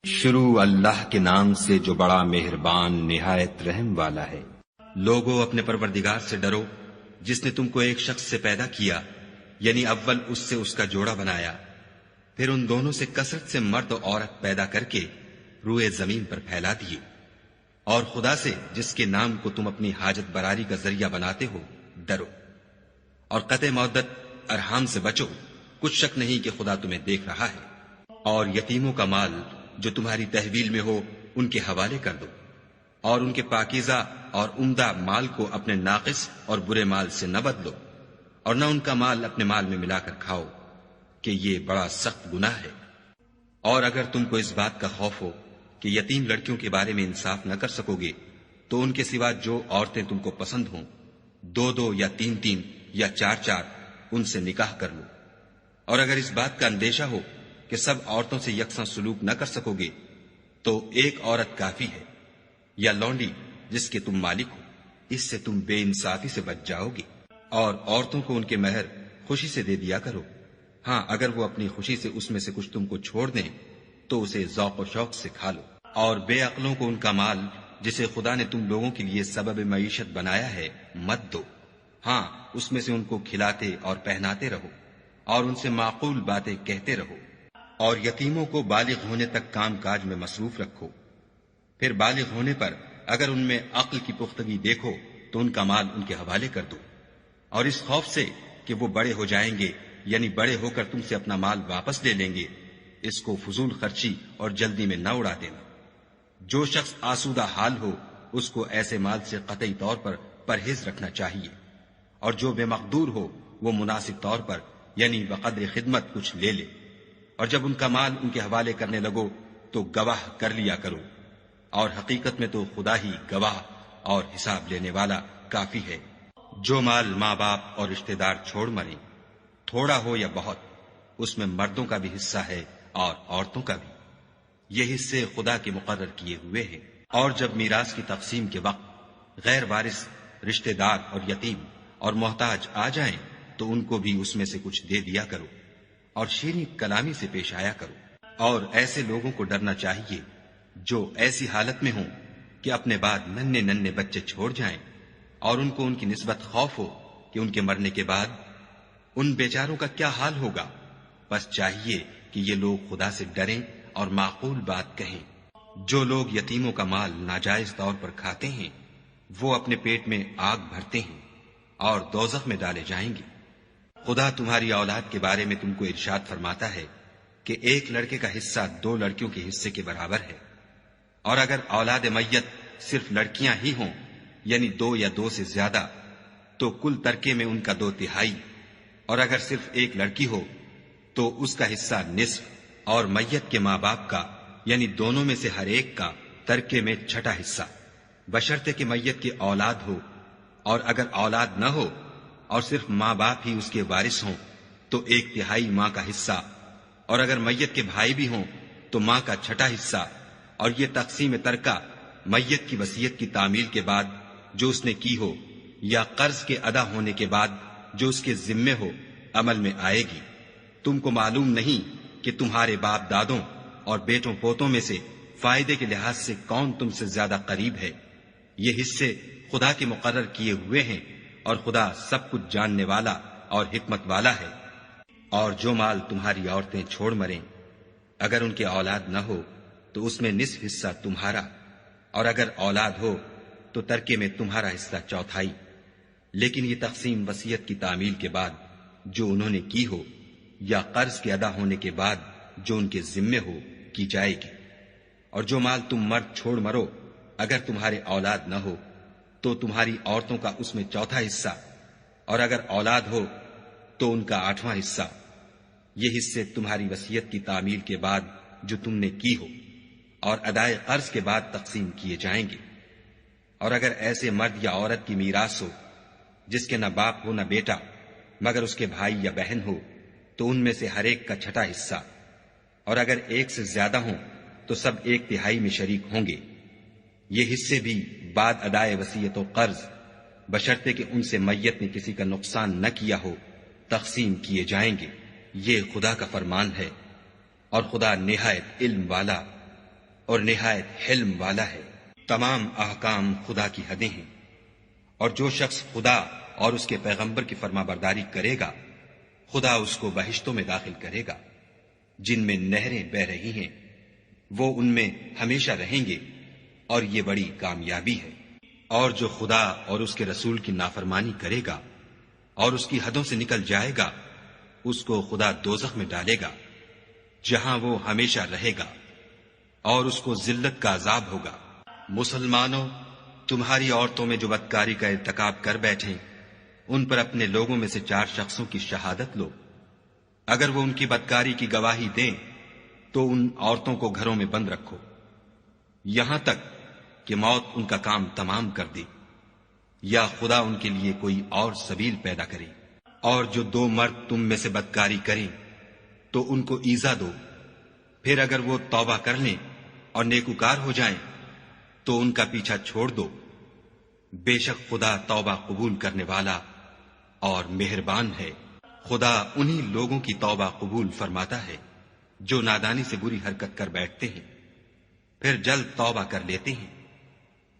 شروع اللہ کے نام سے جو بڑا مہربان نہایت رحم والا ہے۔ لوگوں اپنے پروردگار سے ڈرو جس نے تم کو ایک شخص سے پیدا کیا، یعنی اول اس سے اس کا جوڑا بنایا، پھر ان دونوں سے کثرت سے مرد و عورت پیدا کر کے روئے زمین پر پھیلا دیے، اور خدا سے جس کے نام کو تم اپنی حاجت براری کا ذریعہ بناتے ہو ڈرو، اور قطع مودت ارحام سے بچو، کچھ شک نہیں کہ خدا تمہیں دیکھ رہا ہے۔ اور یتیموں کا مال جو تمہاری تحویل میں ہو ان کے حوالے کر دو، اور ان کے پاکیزہ اور عمدہ مال کو اپنے ناقص اور برے مال سے نہ بدلو، اور نہ ان کا مال اپنے مال میں ملا کر کھاؤ کہ یہ بڑا سخت گناہ ہے۔ اور اگر تم کو اس بات کا خوف ہو کہ یتیم لڑکیوں کے بارے میں انصاف نہ کر سکو گے تو ان کے سوا جو عورتیں تم کو پسند ہوں، دو دو یا تین تین یا چار چار ان سے نکاح کر لو۔ اور اگر اس بات کا اندیشہ ہو کہ سب عورتوں سے یکساں سلوک نہ کر سکو گے تو ایک عورت کافی ہے، یا لونڈی جس کے تم مالک ہو، اس سے تم بے انصافی سے بچ جاؤ گے۔ اور عورتوں کو ان کے مہر خوشی سے دے دیا کرو، ہاں اگر وہ اپنی خوشی سے اس میں سے کچھ تم کو چھوڑ دیں تو اسے ذوق و شوق سے کھا لو۔ اور بے عقلوں کو ان کا مال جسے خدا نے تم لوگوں کے لیے سبب معیشت بنایا ہے مت دو، ہاں اس میں سے ان کو کھلاتے اور پہناتے رہو، اور ان سے معقول باتیں کہتے رہو۔ اور یتیموں کو بالغ ہونے تک کام کاج میں مصروف رکھو، پھر بالغ ہونے پر اگر ان میں عقل کی پختگی دیکھو تو ان کا مال ان کے حوالے کر دو، اور اس خوف سے کہ وہ بڑے ہو جائیں گے، یعنی بڑے ہو کر تم سے اپنا مال واپس لے لیں گے، اس کو فضول خرچی اور جلدی میں نہ اڑا دینا۔ جو شخص آسودہ حال ہو اس کو ایسے مال سے قطعی طور پر پرہیز رکھنا چاہیے، اور جو بے مقدور ہو وہ مناسب طور پر یعنی بقدر خدمت کچھ لے لے، اور جب ان کا مال ان کے حوالے کرنے لگو تو گواہ کر لیا کرو، اور حقیقت میں تو خدا ہی گواہ اور حساب لینے والا کافی ہے۔ جو مال ماں باپ اور رشتہ دار چھوڑ مریں، تھوڑا ہو یا بہت، اس میں مردوں کا بھی حصہ ہے اور عورتوں کا بھی، یہ حصے خدا کے مقرر کیے ہوئے ہیں۔ اور جب میراث کی تقسیم کے وقت غیر وارث رشتہ دار اور یتیم اور محتاج آ جائیں تو ان کو بھی اس میں سے کچھ دے دیا کرو، اور شیریں کلامی سے پیش آیا کرو۔ اور ایسے لوگوں کو ڈرنا چاہیے جو ایسی حالت میں ہوں کہ اپنے بعد ننھے ننھے بچے چھوڑ جائیں، اور ان کو ان کی نسبت خوف ہو کہ ان کے مرنے کے بعد ان بیچاروں کا کیا حال ہوگا۔ بس چاہیے کہ یہ لوگ خدا سے ڈریں اور معقول بات کہیں۔ جو لوگ یتیموں کا مال ناجائز طور پر کھاتے ہیں وہ اپنے پیٹ میں آگ بھرتے ہیں اور دوزخ میں ڈالے جائیں گے۔ خدا تمہاری اولاد کے بارے میں تم کو ارشاد فرماتا ہے کہ ایک لڑکے کا حصہ دو لڑکیوں کے حصے کے برابر ہے، اور اگر اولاد میت صرف لڑکیاں ہی ہوں یعنی دو یا دو سے زیادہ تو کل ترکے میں ان کا 2/3، اور اگر صرف ایک لڑکی ہو تو اس کا حصہ نصف، اور میت کے ماں باپ کا یعنی دونوں میں سے ہر ایک کا ترکے میں 6واں حصہ، بشرطے کہ میت کی اولاد ہو، اور اگر اولاد نہ ہو اور صرف ماں باپ ہی اس کے وارث ہوں تو 1/3 ماں کا حصہ، اور اگر میت کے بھائی بھی ہوں تو ماں کا 6واں حصہ۔ اور یہ تقسیم ترکہ میت کی وصیت کی تعمیل کے بعد جو اس نے کی ہو یا قرض کے ادا ہونے کے بعد جو اس کے ذمے ہو عمل میں آئے گی۔ تم کو معلوم نہیں کہ تمہارے باپ دادوں اور بیٹوں پوتوں میں سے فائدے کے لحاظ سے کون تم سے زیادہ قریب ہے۔ یہ حصے خدا کے مقرر کیے ہوئے ہیں، اور خدا سب کچھ جاننے والا اور حکمت والا ہے۔ اور جو مال تمہاری عورتیں چھوڑ مریں، اگر ان کے اولاد نہ ہو تو اس میں نصف حصہ تمہارا، اور اگر اولاد ہو تو ترکے میں تمہارا حصہ 1/4، لیکن یہ تقسیم وصیت کی تعمیل کے بعد جو انہوں نے کی ہو یا قرض کے ادا ہونے کے بعد جو ان کے ذمے ہو کی جائے گی۔ اور جو مال تم مرد چھوڑ مرو اگر تمہارے اولاد نہ ہو تو تمہاری عورتوں کا اس میں 1/4 حصہ، اور اگر اولاد ہو تو ان کا 8واں حصہ۔ یہ حصے تمہاری وصیت کی تعمیل کے بعد جو تم نے کی ہو اور ادائے قرض کے بعد تقسیم کیے جائیں گے۔ اور اگر ایسے مرد یا عورت کی میراث ہو جس کے نہ باپ ہو نہ بیٹا مگر اس کے بھائی یا بہن ہو تو ان میں سے ہر ایک کا 6واں حصہ، اور اگر ایک سے زیادہ ہوں تو سب 1/3 میں شریک ہوں گے۔ یہ حصے بھی بعد ادائے وصیت و قرض بشرطے کہ ان سے میت نے کسی کا نقصان نہ کیا ہو تقسیم کیے جائیں گے۔ یہ خدا کا فرمان ہے، اور خدا نہایت علم والا اور نہایت حلم والا ہے۔ تمام احکام خدا کی حدیں ہیں، اور جو شخص خدا اور اس کے پیغمبر کی فرما برداری کرے گا خدا اس کو بہشتوں میں داخل کرے گا جن میں نہریں بہ رہی ہیں، وہ ان میں ہمیشہ رہیں گے، اور یہ بڑی کامیابی ہے۔ اور جو خدا اور اس کے رسول کی نافرمانی کرے گا اور اس کی حدوں سے نکل جائے گا اس کو خدا دوزخ میں ڈالے گا جہاں وہ ہمیشہ رہے گا، اور اس کو ذلت کا عذاب ہوگا۔ مسلمانوں، تمہاری عورتوں میں جو بدکاری کا ارتکاب کر بیٹھیں ان پر اپنے لوگوں میں سے 4 شخصوں کی شہادت لو۔ اگر وہ ان کی بدکاری کی گواہی دیں تو ان عورتوں کو گھروں میں بند رکھو یہاں تک کہ موت ان کا کام تمام کر دے یا خدا ان کے لیے کوئی اور سبیل پیدا کرے۔ اور جو 2 مرد تم میں سے بدکاری کریں تو ان کو ایذا دو، پھر اگر وہ توبہ کر لیں اور نیکوکار ہو جائیں تو ان کا پیچھا چھوڑ دو، بے شک خدا توبہ قبول کرنے والا اور مہربان ہے۔ خدا انہی لوگوں کی توبہ قبول فرماتا ہے جو نادانی سے بری حرکت کر بیٹھتے ہیں پھر جلد توبہ کر لیتے ہیں،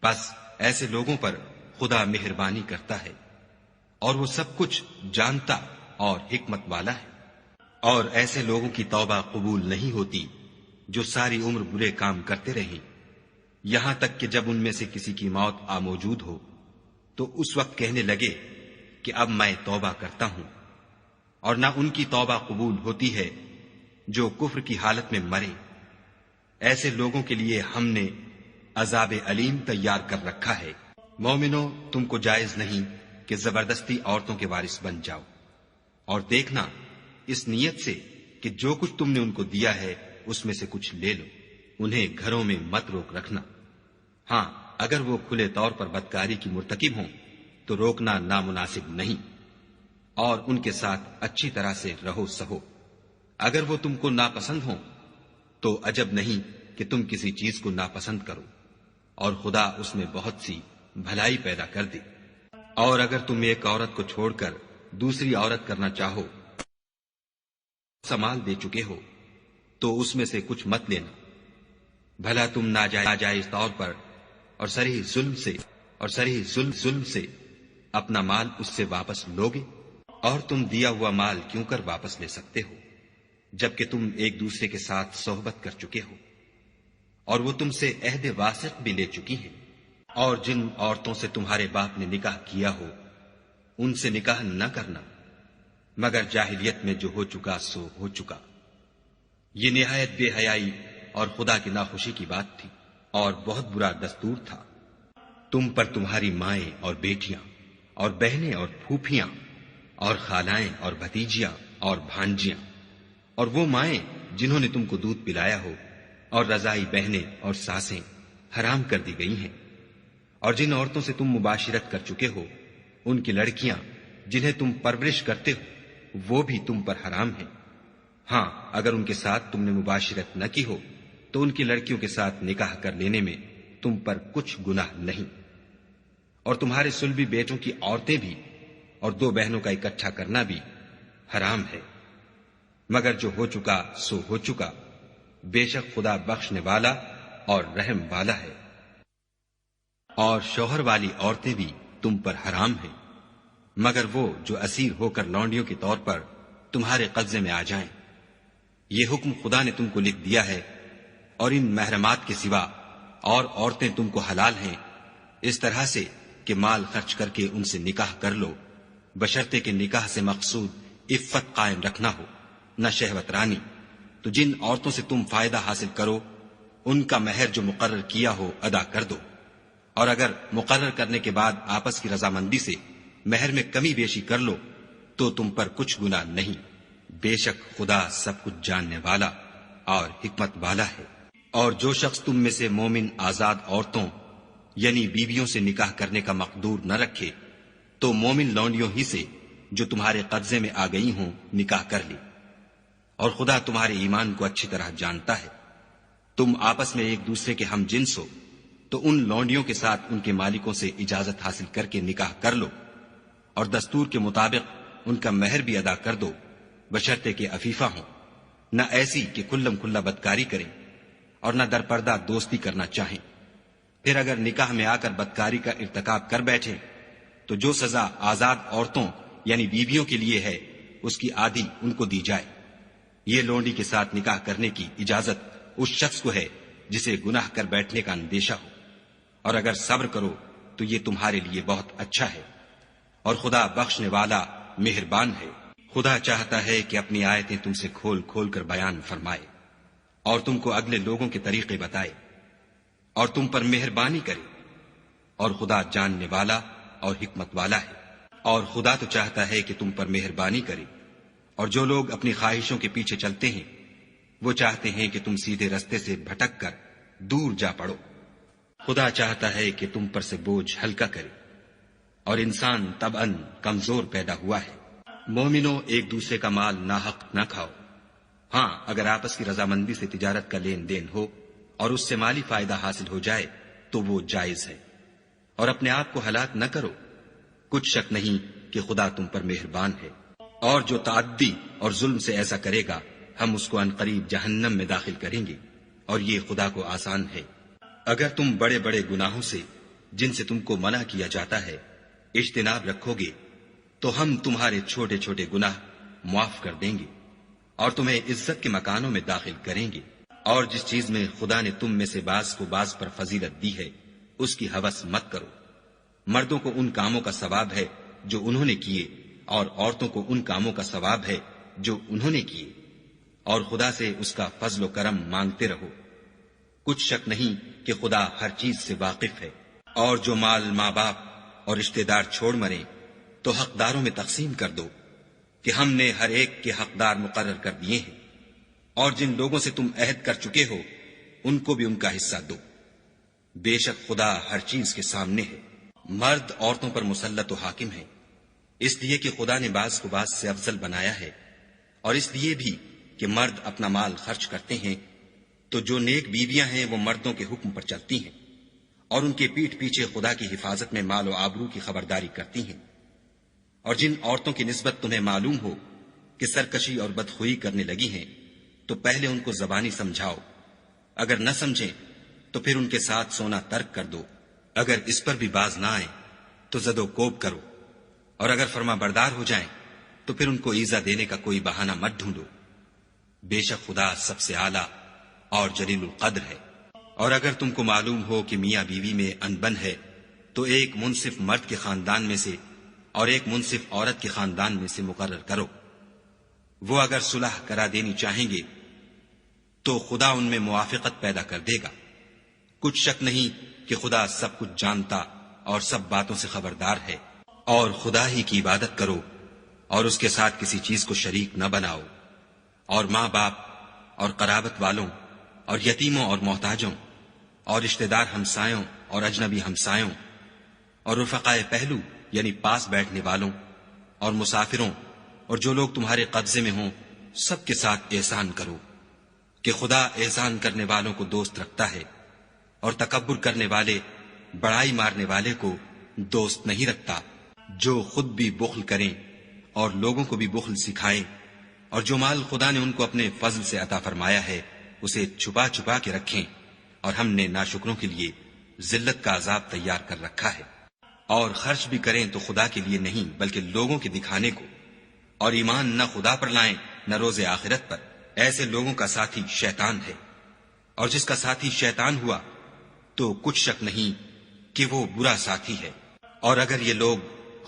بس ایسے لوگوں پر خدا مہربانی کرتا ہے اور وہ سب کچھ جانتا اور حکمت والا ہے۔ اور ایسے لوگوں کی توبہ قبول نہیں ہوتی جو ساری عمر برے کام کرتے رہیں یہاں تک کہ جب ان میں سے کسی کی موت آ موجود ہو تو اس وقت کہنے لگے کہ اب میں توبہ کرتا ہوں، اور نہ ان کی توبہ قبول ہوتی ہے جو کفر کی حالت میں مرے۔ ایسے لوگوں کے لیے ہم نے عذاب علیم تیار کر رکھا ہے۔ مومنوں، تم کو جائز نہیں کہ زبردستی عورتوں کے وارث بن جاؤ، اور دیکھنا اس نیت سے کہ جو کچھ تم نے ان کو دیا ہے اس میں سے کچھ لے لو، انہیں گھروں میں مت روک رکھنا۔ ہاں، اگر وہ کھلے طور پر بدکاری کی مرتکب ہوں تو روکنا نامناسب نہیں، اور ان کے ساتھ اچھی طرح سے رہو سہو۔ اگر وہ تم کو ناپسند ہوں تو عجب نہیں کہ تم کسی چیز کو ناپسند کرو، اور خدا اس میں بہت سی بھلائی پیدا کر دے۔ اور اگر تم ایک عورت کو چھوڑ کر دوسری عورت کرنا چاہو، سمال دے چکے ہو تو اس میں سے کچھ مت لینا، بھلا تم ناجائز طور پر اور صریح ظلم سے اپنا مال اس سے واپس لوگے؟ اور تم دیا ہوا مال کیوں کر واپس لے سکتے ہو جبکہ تم ایک دوسرے کے ساتھ صحبت کر چکے ہو، اور وہ تم سے عہد واسق بھی لے چکی ہیں۔ اور جن عورتوں سے تمہارے باپ نے نکاح کیا ہو ان سے نکاح نہ کرنا مگر جاہلیت میں جو ہو چکا سو ہو چکا۔ یہ نہایت بے حیائی اور خدا کی ناخوشی کی بات تھی اور بہت برا دستور تھا۔ تم پر تمہاری مائیں اور بیٹیاں اور بہنیں اور پھوپھیاں اور خالائیں اور بھتیجیاں اور بھانجیاں اور وہ مائیں جنہوں نے تم کو دودھ پلایا ہو اور رضائی بہنیں اور ساسیں حرام کر دی گئی ہیں، اور جن عورتوں سے تم مباشرت کر چکے ہو ان کی لڑکیاں جنہیں تم پرورش کرتے ہو وہ بھی تم پر حرام ہیں۔ ہاں، اگر ان کے ساتھ تم نے مباشرت نہ کی ہو تو ان کی لڑکیوں کے ساتھ نکاح کر لینے میں تم پر کچھ گناہ نہیں۔ اور تمہارے صلبی بیٹوں کی عورتیں بھی اور 2 بہنوں کا اکٹھا کرنا بھی حرام ہے، مگر جو ہو چکا سو ہو چکا، بے شک خدا بخشنے والا اور رحم والا ہے۔ اور شوہر والی عورتیں بھی تم پر حرام ہیں مگر وہ جو اسیر ہو کر لونڈیوں کے طور پر تمہارے قبضے میں آ جائیں۔ یہ حکم خدا نے تم کو لکھ دیا ہے، اور ان محرمات کے سوا اور عورتیں تم کو حلال ہیں، اس طرح سے کہ مال خرچ کر کے ان سے نکاح کر لو، بشرطے کہ نکاح سے مقصود عفت قائم رکھنا ہو، نہ شہوت رانی۔ تو جن عورتوں سے تم فائدہ حاصل کرو ان کا مہر جو مقرر کیا ہو ادا کر دو، اور اگر مقرر کرنے کے بعد آپس کی رضامندی سے مہر میں کمی بیشی کر لو تو تم پر کچھ گناہ نہیں، بے شک خدا سب کچھ جاننے والا اور حکمت والا ہے۔ اور جو شخص تم میں سے مومن آزاد عورتوں یعنی بیویوں سے نکاح کرنے کا مقدور نہ رکھے تو مومن لونڈیوں ہی سے جو تمہارے قبضے میں آ گئی ہوں نکاح کر لی، اور خدا تمہارے ایمان کو اچھی طرح جانتا ہے۔ تم آپس میں ایک دوسرے کے ہم جنس ہو تو ان لونڈیوں کے ساتھ ان کے مالکوں سے اجازت حاصل کر کے نکاح کر لو، اور دستور کے مطابق ان کا مہر بھی ادا کر دو، بشرطے کہ عفیفہ ہوں، نہ ایسی کہ کھلم کھلا بدکاری کریں، اور نہ درپردہ دوستی کرنا چاہیں۔ پھر اگر نکاح میں آ کر بدکاری کا ارتکاب کر بیٹھے تو جو سزا آزاد عورتوں یعنی بیویوں کے لیے ہے اس کی آدھی ان کو دی جائے۔ یہ لونڈی کے ساتھ نکاح کرنے کی اجازت اس شخص کو ہے جسے گناہ کر بیٹھنے کا اندیشہ ہو، اور اگر صبر کرو تو یہ تمہارے لیے بہت اچھا ہے، اور خدا بخشنے والا مہربان ہے۔ خدا چاہتا ہے کہ اپنی آیتیں تم سے کھول کھول کر بیان فرمائے اور تم کو اگلے لوگوں کے طریقے بتائے اور تم پر مہربانی کرے، اور خدا جاننے والا اور حکمت والا ہے۔ اور خدا تو چاہتا ہے کہ تم پر مہربانی کرے، اور جو لوگ اپنی خواہشوں کے پیچھے چلتے ہیں وہ چاہتے ہیں کہ تم سیدھے رستے سے بھٹک کر دور جا پڑو۔ خدا چاہتا ہے کہ تم پر سے بوجھ ہلکا کرے، اور انسان طبعاً کمزور پیدا ہوا ہے۔ مومنوں، ایک دوسرے کا مال ناحق نہ کھاؤ۔ ہاں، اگر آپس کی رضامندی سے تجارت کا لین دین ہو اور اس سے مالی فائدہ حاصل ہو جائے تو وہ جائز ہے، اور اپنے آپ کو ہلاک نہ کرو۔ کچھ شک نہیں کہ خدا تم پر مہربان ہے، اور جو تعدی اور ظلم سے ایسا کرے گا ہم اس کو عنقریب جہنم میں داخل کریں گے، اور یہ خدا کو آسان ہے۔ اگر تم بڑے بڑے گناہوں سے جن سے تم کو منع کیا جاتا ہے اجتناب رکھو گے تو ہم تمہارے چھوٹے چھوٹے گناہ معاف کر دیں گے اور تمہیں عزت کے مکانوں میں داخل کریں گے۔ اور جس چیز میں خدا نے تم میں سے بعض کو بعض پر فضیلت دی ہے اس کی ہوس مت کرو۔ مردوں کو ان کاموں کا ثواب ہے جو انہوں نے کیے، اور عورتوں کو ان کاموں کا ثواب ہے جو انہوں نے کیے، اور خدا سے اس کا فضل و کرم مانگتے رہو۔ کچھ شک نہیں کہ خدا ہر چیز سے واقف ہے۔ اور جو مال ماں باپ اور رشتہ دار چھوڑ مریں تو حقداروں میں تقسیم کر دو کہ ہم نے ہر ایک کے حقدار مقرر کر دیے ہیں، اور جن لوگوں سے تم عہد کر چکے ہو ان کو بھی ان کا حصہ دو۔ بے شک خدا ہر چیز کے سامنے ہے۔ مرد عورتوں پر مسلط و حاکم ہے، اس لیے کہ خدا نے بعض کو بعض سے افضل بنایا ہے، اور اس لیے بھی کہ مرد اپنا مال خرچ کرتے ہیں تو جو نیک بیویاں ہیں وہ مردوں کے حکم پر چلتی ہیں اور ان کے پیٹھ پیچھے خدا کی حفاظت میں مال و آبرو کی خبرداری کرتی ہیں۔ اور جن عورتوں کی نسبت تمہیں معلوم ہو کہ سرکشی اور بدخوئی کرنے لگی ہیں تو پہلے ان کو زبانی سمجھاؤ، اگر نہ سمجھیں تو پھر ان کے ساتھ سونا ترک کر دو۔ اگر اس پر بھی باز نہ آئیں تو زد و کوب کرو، اور اگر فرما بردار ہو جائیں تو پھر ان کو ایذا دینے کا کوئی بہانہ مت ڈھونڈو۔ بے شک خدا سب سے اعلیٰ اور جلیل القدر ہے۔ اور اگر تم کو معلوم ہو کہ میاں بیوی میں انبن ہے تو ایک منصف مرد کے خاندان میں سے اور ایک منصف عورت کے خاندان میں سے مقرر کرو۔ وہ اگر صلح کرا دینی چاہیں گے تو خدا ان میں موافقت پیدا کر دے گا۔ کچھ شک نہیں کہ خدا سب کچھ جانتا اور سب باتوں سے خبردار ہے۔ اور خدا ہی کی عبادت کرو اور اس کے ساتھ کسی چیز کو شریک نہ بناؤ، اور ماں باپ اور قرابت والوں اور یتیموں اور محتاجوں اور رشتہ دار ہمسایوں اور اجنبی ہمسایوں اور رفقائے پہلو یعنی پاس بیٹھنے والوں اور مسافروں اور جو لوگ تمہارے قبضے میں ہوں سب کے ساتھ احسان کرو، کہ خدا احسان کرنے والوں کو دوست رکھتا ہے اور تکبر کرنے والے بڑائی مارنے والے کو دوست نہیں رکھتا۔ جو خود بھی بخل کریں اور لوگوں کو بھی بخل سکھائیں، اور جو مال خدا نے ان کو اپنے فضل سے عطا فرمایا ہے اسے چھپا چھپا کے رکھیں، اور ہم نے ناشکروں کے لیے ذلت کا عذاب تیار کر رکھا ہے۔ اور خرچ بھی کریں تو خدا کے لیے نہیں بلکہ لوگوں کے دکھانے کو، اور ایمان نہ خدا پر لائیں نہ روز آخرت پر۔ ایسے لوگوں کا ساتھی شیطان ہے، اور جس کا ساتھی شیطان ہوا تو کچھ شک نہیں کہ وہ برا ساتھی ہے۔ اور اگر یہ لوگ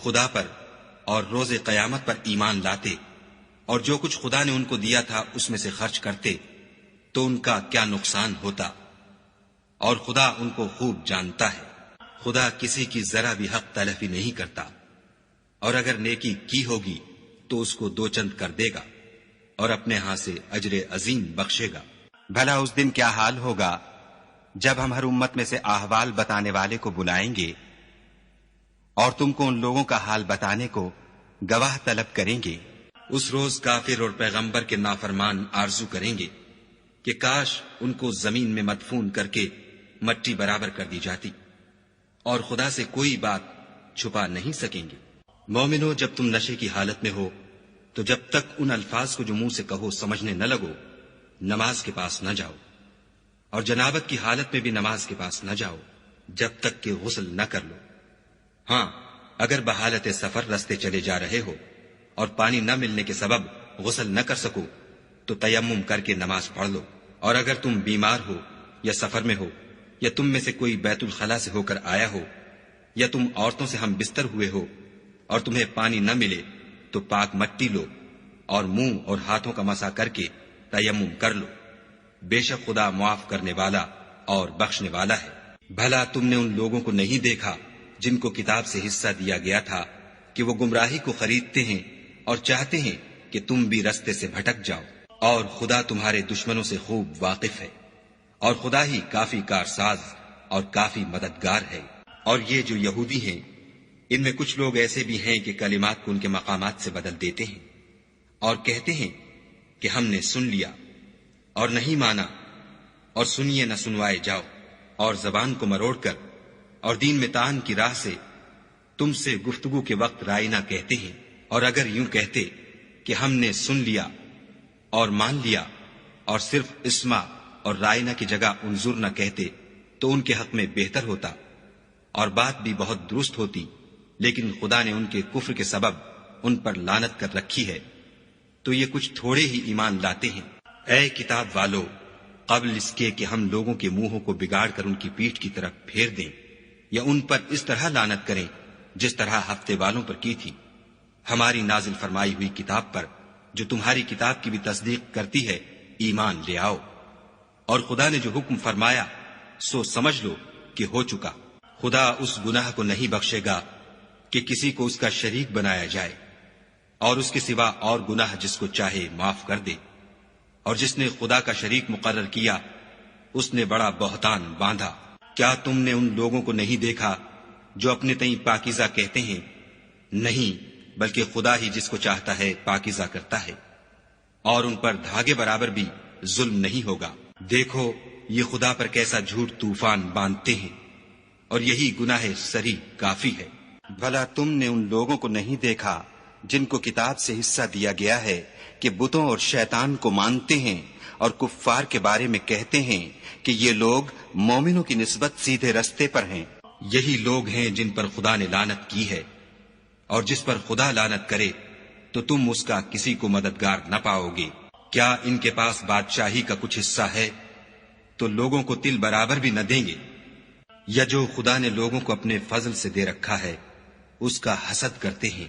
خدا پر اور روز قیامت پر ایمان لاتے اور جو کچھ خدا نے ان کو دیا تھا اس میں سے خرچ کرتے تو ان کا کیا نقصان ہوتا، اور خدا ان کو خوب جانتا ہے۔ خدا کسی کی ذرا بھی حق تلفی نہیں کرتا، اور اگر نیکی کی ہوگی تو اس کو دو چند کر دے گا اور اپنے ہاں سے اجر عظیم بخشے گا۔ بھلا اس دن کیا حال ہوگا جب ہم ہر امت میں سے احوال بتانے والے کو بلائیں گے اور تم کو ان لوگوں کا حال بتانے کو گواہ طلب کریں گے۔ اس روز کافر اور پیغمبر کے نافرمان آرزو کریں گے کہ کاش ان کو زمین میں مدفون کر کے مٹی برابر کر دی جاتی، اور خدا سے کوئی بات چھپا نہیں سکیں گے۔ مومنو، جب تم نشے کی حالت میں ہو تو جب تک ان الفاظ کو جو منہ سے کہو سمجھنے نہ لگو نماز کے پاس نہ جاؤ، اور جنابت کی حالت میں بھی نماز کے پاس نہ جاؤ جب تک کہ غسل نہ کر لو۔ ہاں، اگر بحالت سفر رستے چلے جا رہے ہو اور پانی نہ ملنے کے سبب غسل نہ کر سکو تو تیمم کر کے نماز پڑھ لو۔ اور اگر تم بیمار ہو یا سفر میں ہو یا تم میں سے کوئی بیت الخلا سے ہو کر آیا ہو یا تم عورتوں سے ہم بستر ہوئے ہو اور تمہیں پانی نہ ملے تو پاک مٹی لو اور منہ اور ہاتھوں کا مسح کر کے تیمم کر لو۔ بے شک خدا معاف کرنے والا اور بخشنے والا ہے۔ بھلا تم نے ان لوگوں کو نہیں دیکھا جن کو کتاب سے حصہ دیا گیا تھا کہ وہ گمراہی کو خریدتے ہیں اور چاہتے ہیں کہ تم بھی رستے سے بھٹک جاؤ، اور خدا تمہارے دشمنوں سے خوب واقف ہے، اور خدا ہی کافی کارساز اور کافی مددگار ہے۔ اور یہ جو یہودی ہیں، ان میں کچھ لوگ ایسے بھی ہیں کہ کلمات کو ان کے مقامات سے بدل دیتے ہیں اور کہتے ہیں کہ ہم نے سن لیا اور نہیں مانا، اور سنیے نہ سنوائے جاؤ، اور زبان کو مروڑ کر اور دین میں طعن کی راہ سے تم سے گفتگو کے وقت رائنا کہتے ہیں۔ اور اگر یوں کہتے کہ ہم نے سن لیا اور مان لیا اور صرف اسما اور رائنا کی جگہ انظر نہ کہتے تو ان کے حق میں بہتر ہوتا اور بات بھی بہت درست ہوتی، لیکن خدا نے ان کے کفر کے سبب ان پر لعنت کر رکھی ہے، تو یہ کچھ تھوڑے ہی ایمان لاتے ہیں۔ اے کتاب والو، قبل اس کے کہ ہم لوگوں کے منہوں کو بگاڑ کر ان کی پیٹھ کی طرف پھیر دیں یا ان پر اس طرح لعنت کریں جس طرح ہفتے والوں پر کی تھی، ہماری نازل فرمائی ہوئی کتاب پر جو تمہاری کتاب کی بھی تصدیق کرتی ہے ایمان لے آؤ۔ اور خدا نے جو حکم فرمایا سو سمجھ لو کہ ہو چکا۔ خدا اس گناہ کو نہیں بخشے گا کہ کسی کو اس کا شریک بنایا جائے، اور اس کے سوا اور گناہ جس کو چاہے معاف کر دے، اور جس نے خدا کا شریک مقرر کیا اس نے بڑا بہتان باندھا۔ کیا تم نے ان لوگوں کو نہیں دیکھا جو اپنے تئیں پاکیزہ کہتے ہیں؟ نہیں، بلکہ خدا ہی جس کو چاہتا ہے پاکیزہ کرتا ہے، اور ان پر دھاگے برابر بھی ظلم نہیں ہوگا۔ دیکھو یہ خدا پر کیسا جھوٹ طوفان باندھتے ہیں، اور یہی گناہ سری کافی ہے۔ بھلا تم نے ان لوگوں کو نہیں دیکھا جن کو کتاب سے حصہ دیا گیا ہے کہ بتوں اور شیطان کو مانتے ہیں اور کفار کے بارے میں کہتے ہیں کہ یہ لوگ مومنوں کی نسبت سیدھے رستے پر ہیں؟ یہی لوگ ہیں جن پر خدا نے لعنت کی ہے، اور جس پر خدا لعنت کرے تو تم اس کا کسی کو مددگار نہ پاؤ گے۔ کیا ان کے پاس بادشاہی کا کچھ حصہ ہے تو لوگوں کو تل برابر بھی نہ دیں گے؟ یا جو خدا نے لوگوں کو اپنے فضل سے دے رکھا ہے اس کا حسد کرتے ہیں؟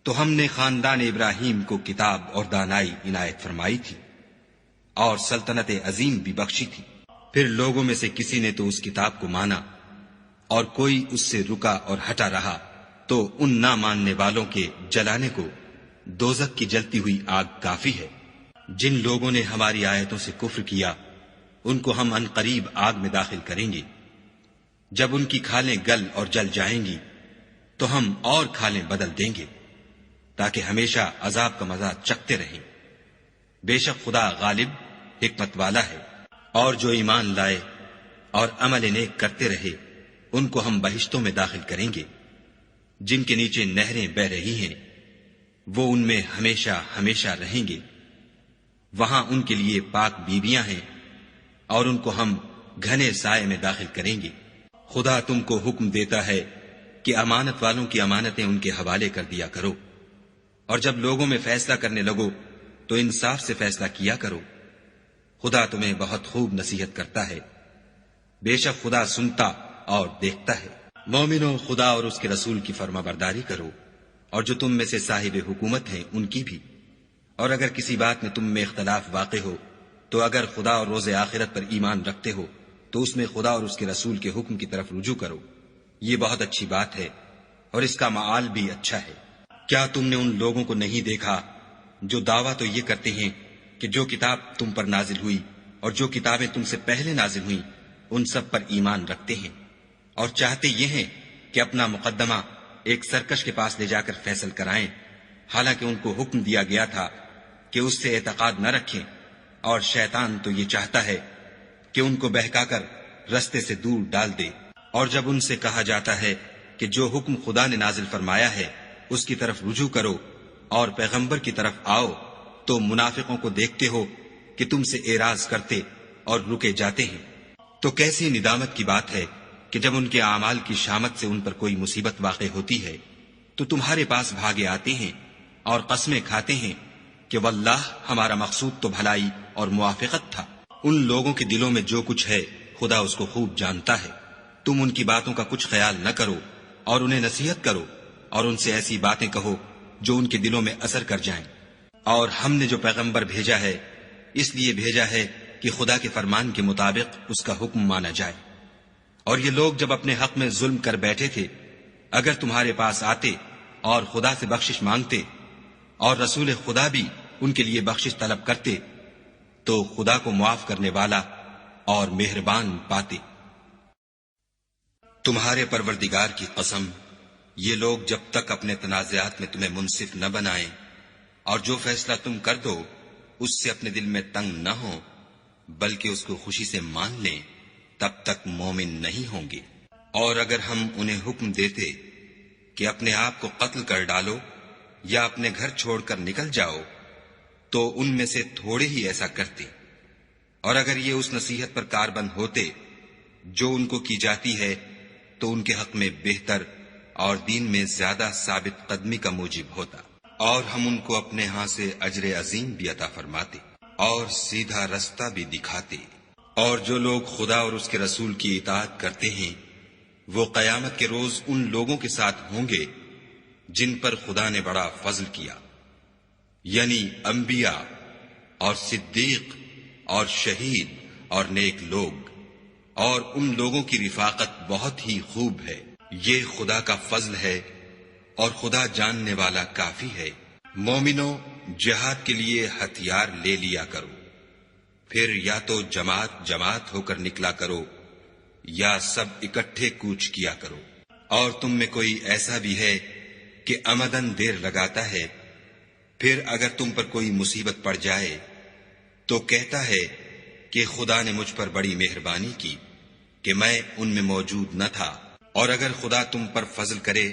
تو ہم نے خاندان ابراہیم کو کتاب اور دانائی عنایت فرمائی تھی اور سلطنت عظیم بھی بخشی تھی۔ پھر لوگوں میں سے کسی نے تو اس کتاب کو مانا اور کوئی اس سے رکا اور ہٹا رہا، تو ان نہ ماننے والوں کے جلانے کو دوزخ کی جلتی ہوئی آگ کافی ہے۔ جن لوگوں نے ہماری آیتوں سے کفر کیا ان کو ہم ان قریب آگ میں داخل کریں گے۔ جب ان کی کھالیں گل اور جل جائیں گی تو ہم اور کھالیں بدل دیں گے تاکہ ہمیشہ عذاب کا مزہ چکھتے رہیں۔ بے شک خدا غالب حکمت والا ہے۔ اور جو ایمان لائے اور عمل نیک کرتے رہے ان کو ہم بہشتوں میں داخل کریں گے جن کے نیچے نہریں بہ رہی ہیں، وہ ان میں ہمیشہ ہمیشہ رہیں گے۔ وہاں ان کے لیے پاک بیویاں ہیں اور ان کو ہم گھنے سائے میں داخل کریں گے۔ خدا تم کو حکم دیتا ہے کہ امانت والوں کی امانتیں ان کے حوالے کر دیا کرو، اور جب لوگوں میں فیصلہ کرنے لگو تو انصاف سے فیصلہ کیا کرو۔ خدا تمہیں بہت خوب نصیحت کرتا ہے، بے شک خدا سنتا اور دیکھتا ہے۔ مومنو، خدا اور اس کے رسول کی فرما برداری کرو، اور جو تم میں سے صاحب حکومت ہیں ان کی بھی۔ اور اگر کسی بات میں تم میں اختلاف واقع ہو تو اگر خدا اور روز آخرت پر ایمان رکھتے ہو تو اس میں خدا اور اس کے رسول کے حکم کی طرف رجوع کرو، یہ بہت اچھی بات ہے اور اس کا معال بھی اچھا ہے۔ کیا تم نے ان لوگوں کو نہیں دیکھا جو دعویٰ تو یہ کرتے ہیں کہ جو کتاب تم پر نازل ہوئی اور جو کتابیں تم سے پہلے نازل ہوئیں ان سب پر ایمان رکھتے ہیں، اور چاہتے یہ ہیں کہ اپنا مقدمہ ایک سرکش کے پاس لے جا کر فیصل کرائیں، حالانکہ ان کو حکم دیا گیا تھا کہ اس سے اعتقاد نہ رکھیں، اور شیطان تو یہ چاہتا ہے کہ ان کو بہکا کر رستے سے دور ڈال دے۔ اور جب ان سے کہا جاتا ہے کہ جو حکم خدا نے نازل فرمایا ہے اس کی طرف رجوع کرو اور پیغمبر کی طرف آؤ، تو منافقوں کو دیکھتے ہو کہ تم سے اعراض کرتے اور رکے جاتے ہیں، تو کیسی ندامت کی بات ہے کہ جب ان کے اعمال کی شامت سے ان پر کوئی مصیبت واقع ہوتی ہے تو تمہارے پاس بھاگے آتے ہیں اور قسمیں کھاتے ہیں کہ واللہ ہمارا مقصود تو بھلائی اور موافقت تھا۔ ان لوگوں کے دلوں میں جو کچھ ہے خدا اس کو خوب جانتا ہے۔ تم ان کی باتوں کا کچھ خیال نہ کرو اور انہیں نصیحت کرو اور ان سے ایسی باتیں کہو جو ان کے دلوں میں اثر کر جائیں۔ اور ہم نے جو پیغمبر بھیجا ہے اس لیے بھیجا ہے کہ خدا کے فرمان کے مطابق اس کا حکم مانا جائے۔ اور یہ لوگ جب اپنے حق میں ظلم کر بیٹھے تھے، اگر تمہارے پاس آتے اور خدا سے بخشش مانگتے اور رسول خدا بھی ان کے لیے بخشش طلب کرتے تو خدا کو معاف کرنے والا اور مہربان پاتے۔ تمہارے پروردگار کی قسم، یہ لوگ جب تک اپنے تنازعات میں تمہیں منصف نہ بنائیں اور جو فیصلہ تم کر دو اس سے اپنے دل میں تنگ نہ ہو بلکہ اس کو خوشی سے مان لیں، تب تک مومن نہیں ہوں گے۔ اور اگر ہم انہیں حکم دیتے کہ اپنے آپ کو قتل کر ڈالو یا اپنے گھر چھوڑ کر نکل جاؤ تو ان میں سے تھوڑے ہی ایسا کرتے، اور اگر یہ اس نصیحت پر کاربند ہوتے جو ان کو کی جاتی ہے تو ان کے حق میں بہتر اور دین میں زیادہ ثابت قدمی کا موجب ہوتا، اور ہم ان کو اپنے ہاں سے اجر عظیم بھی عطا فرماتے اور سیدھا رستہ بھی دکھاتے۔ اور جو لوگ خدا اور اس کے رسول کی اطاعت کرتے ہیں وہ قیامت کے روز ان لوگوں کے ساتھ ہوں گے جن پر خدا نے بڑا فضل کیا، یعنی انبیاء اور صدیق اور شہید اور نیک لوگ، اور ان لوگوں کی رفاقت بہت ہی خوب ہے۔ یہ خدا کا فضل ہے اور خدا جاننے والا کافی ہے۔ مومنوں، جہاد کے لیے ہتھیار لے لیا کرو، پھر یا تو جماعت جماعت ہو کر نکلا کرو یا سب اکٹھے کوچ کیا کرو۔ اور تم میں کوئی ایسا بھی ہے کہ عمدن دیر لگاتا ہے، پھر اگر تم پر کوئی مصیبت پڑ جائے تو کہتا ہے کہ خدا نے مجھ پر بڑی مہربانی کی کہ میں ان میں موجود نہ تھا۔ اور اگر خدا تم پر فضل کرے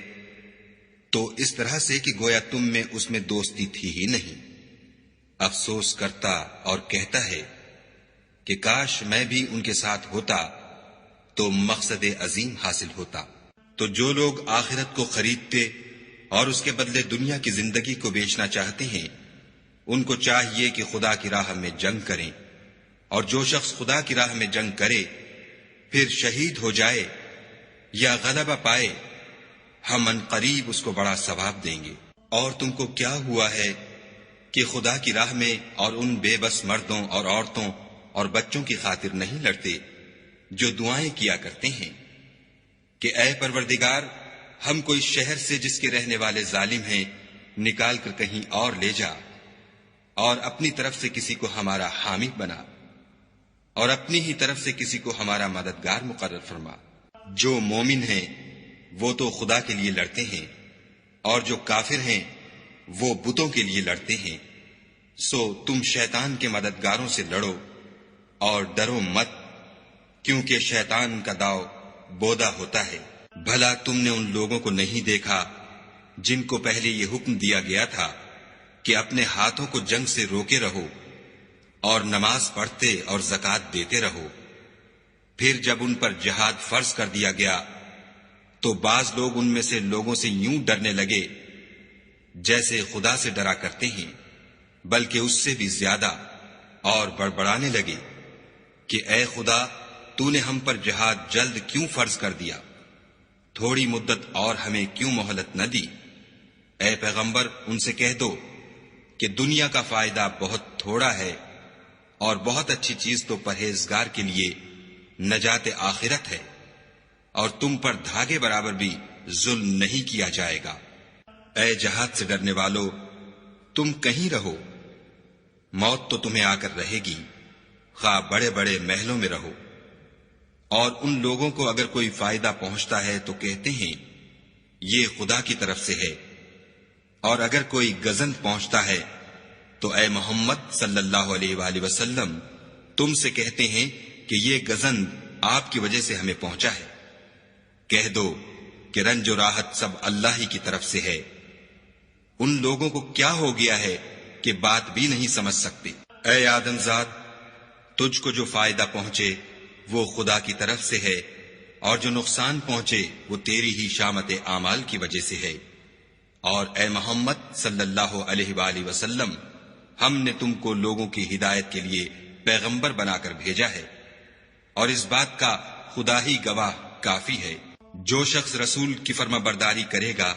تو اس طرح سے کہ گویا تم میں اس میں دوستی تھی ہی نہیں، افسوس کرتا اور کہتا ہے کہ کاش میں بھی ان کے ساتھ ہوتا تو مقصد عظیم حاصل ہوتا۔ تو جو لوگ آخرت کو خریدتے اور اس کے بدلے دنیا کی زندگی کو بیچنا چاہتے ہیں ان کو چاہیے کہ خدا کی راہ میں جنگ کریں، اور جو شخص خدا کی راہ میں جنگ کرے پھر شہید ہو جائے یا غلبہ پائے ہم ان قریب اس کو بڑا ثواب دیں گے۔ اور تم کو کیا ہوا ہے کہ خدا کی راہ میں اور ان بے بس مردوں اور عورتوں اور بچوں کی خاطر نہیں لڑتے جو دعائیں کیا کرتے ہیں کہ اے پروردگار، ہم کو اس شہر سے جس کے رہنے والے ظالم ہیں نکال کر کہیں اور لے جا، اور اپنی طرف سے کسی کو ہمارا حامی بنا، اور اپنی ہی طرف سے کسی کو ہمارا مددگار مقرر فرما۔ جو مومن ہیں وہ تو خدا کے لیے لڑتے ہیں، اور جو کافر ہیں وہ بتوں کے لیے لڑتے ہیں۔ سو تم شیطان کے مددگاروں سے لڑو اور ڈرو مت، کیونکہ شیطان کا داؤ بودا ہوتا ہے۔ بھلا تم نے ان لوگوں کو نہیں دیکھا جن کو پہلے یہ حکم دیا گیا تھا کہ اپنے ہاتھوں کو جنگ سے روکے رہو اور نماز پڑھتے اور زکوٰۃ دیتے رہو، پھر جب ان پر جہاد فرض کر دیا گیا تو بعض لوگ ان میں سے لوگوں سے یوں ڈرنے لگے جیسے خدا سے ڈرا کرتے ہیں، بلکہ اس سے بھی زیادہ، اور بڑبڑانے لگے کہ اے خدا، تو نے ہم پر جہاد جلد کیوں فرض کر دیا؟ تھوڑی مدت اور ہمیں کیوں مہلت نہ دی؟ اے پیغمبر، ان سے کہہ دو کہ دنیا کا فائدہ بہت تھوڑا ہے اور بہت اچھی چیز تو پرہیزگار کے لیے نجات آخرت ہے، اور تم پر دھاگے برابر بھی ظلم نہیں کیا جائے گا۔ اے جہاد سے ڈرنے والو، تم کہیں رہو، موت تو تمہیں آ کر رہے گی، خواہ بڑے بڑے محلوں میں رہو۔ اور ان لوگوں کو اگر کوئی فائدہ پہنچتا ہے تو کہتے ہیں یہ خدا کی طرف سے ہے، اور اگر کوئی گزند پہنچتا ہے تو اے محمد صلی اللہ علیہ وآلہ وسلم تم سے کہتے ہیں کہ یہ گزند آپ کی وجہ سے ہمیں پہنچا ہے۔ کہہ دو کہ رنج و راحت سب اللہ ہی کی طرف سے ہے۔ ان لوگوں کو کیا ہو گیا ہے کہ بات بھی نہیں سمجھ سکتے۔ اے آدم ذات، تجھ کو جو فائدہ پہنچے وہ خدا کی طرف سے ہے، اور جو نقصان پہنچے وہ تیری ہی شامت اعمال کی وجہ سے ہے۔ اور اے محمد صلی اللہ علیہ وآلہ وسلم، ہم نے تم کو لوگوں کی ہدایت کے لیے پیغمبر بنا کر بھیجا ہے، اور اس بات کا خدا ہی گواہ کافی ہے۔ جو شخص رسول کی فرما برداری کرے گا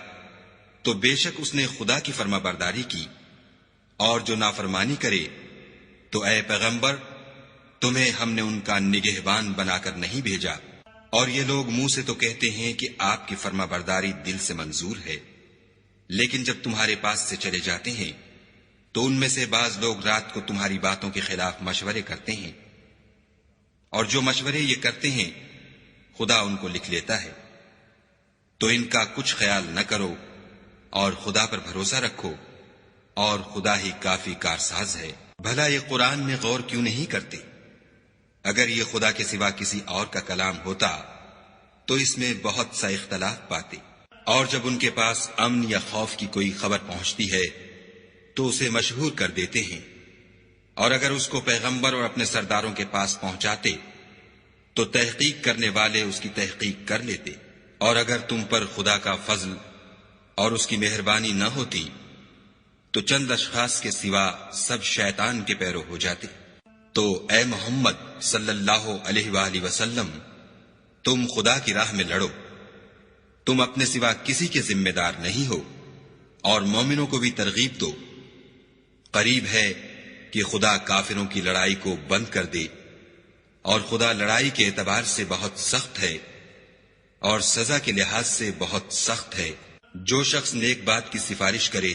تو بے شک اس نے خدا کی فرما برداری کی، اور جو نافرمانی کرے تو اے پیغمبر تمہیں ہم نے ان کا نگہبان بنا کر نہیں بھیجا۔ اور یہ لوگ منہ سے تو کہتے ہیں کہ آپ کی فرما برداری دل سے منظور ہے، لیکن جب تمہارے پاس سے چلے جاتے ہیں تو ان میں سے بعض لوگ رات کو تمہاری باتوں کے خلاف مشورے کرتے ہیں، اور جو مشورے یہ کرتے ہیں خدا ان کو لکھ لیتا ہے۔ تو ان کا کچھ خیال نہ کرو اور خدا پر بھروسہ رکھو، اور خدا ہی کافی کارساز ہے۔ بھلا یہ قرآن میں غور کیوں نہیں کرتے؟ اگر یہ خدا کے سوا کسی اور کا کلام ہوتا تو اس میں بہت سا اختلاف پاتے۔ اور جب ان کے پاس امن یا خوف کی کوئی خبر پہنچتی ہے تو اسے مشہور کر دیتے ہیں، اور اگر اس کو پیغمبر اور اپنے سرداروں کے پاس پہنچاتے تو تحقیق کرنے والے اس کی تحقیق کر لیتے۔ اور اگر تم پر خدا کا فضل اور اس کی مہربانی نہ ہوتی تو چند اشخاص کے سوا سب شیطان کے پیرو ہو جاتے۔ تو اے محمد صلی اللہ علیہ وآلہ وسلم، تم خدا کی راہ میں لڑو، تم اپنے سوا کسی کے ذمہ دار نہیں ہو، اور مومنوں کو بھی ترغیب دو۔ قریب ہے کہ خدا کافروں کی لڑائی کو بند کر دے، اور خدا لڑائی کے اعتبار سے بہت سخت ہے اور سزا کے لحاظ سے بہت سخت ہے۔ جو شخص نیک بات کی سفارش کرے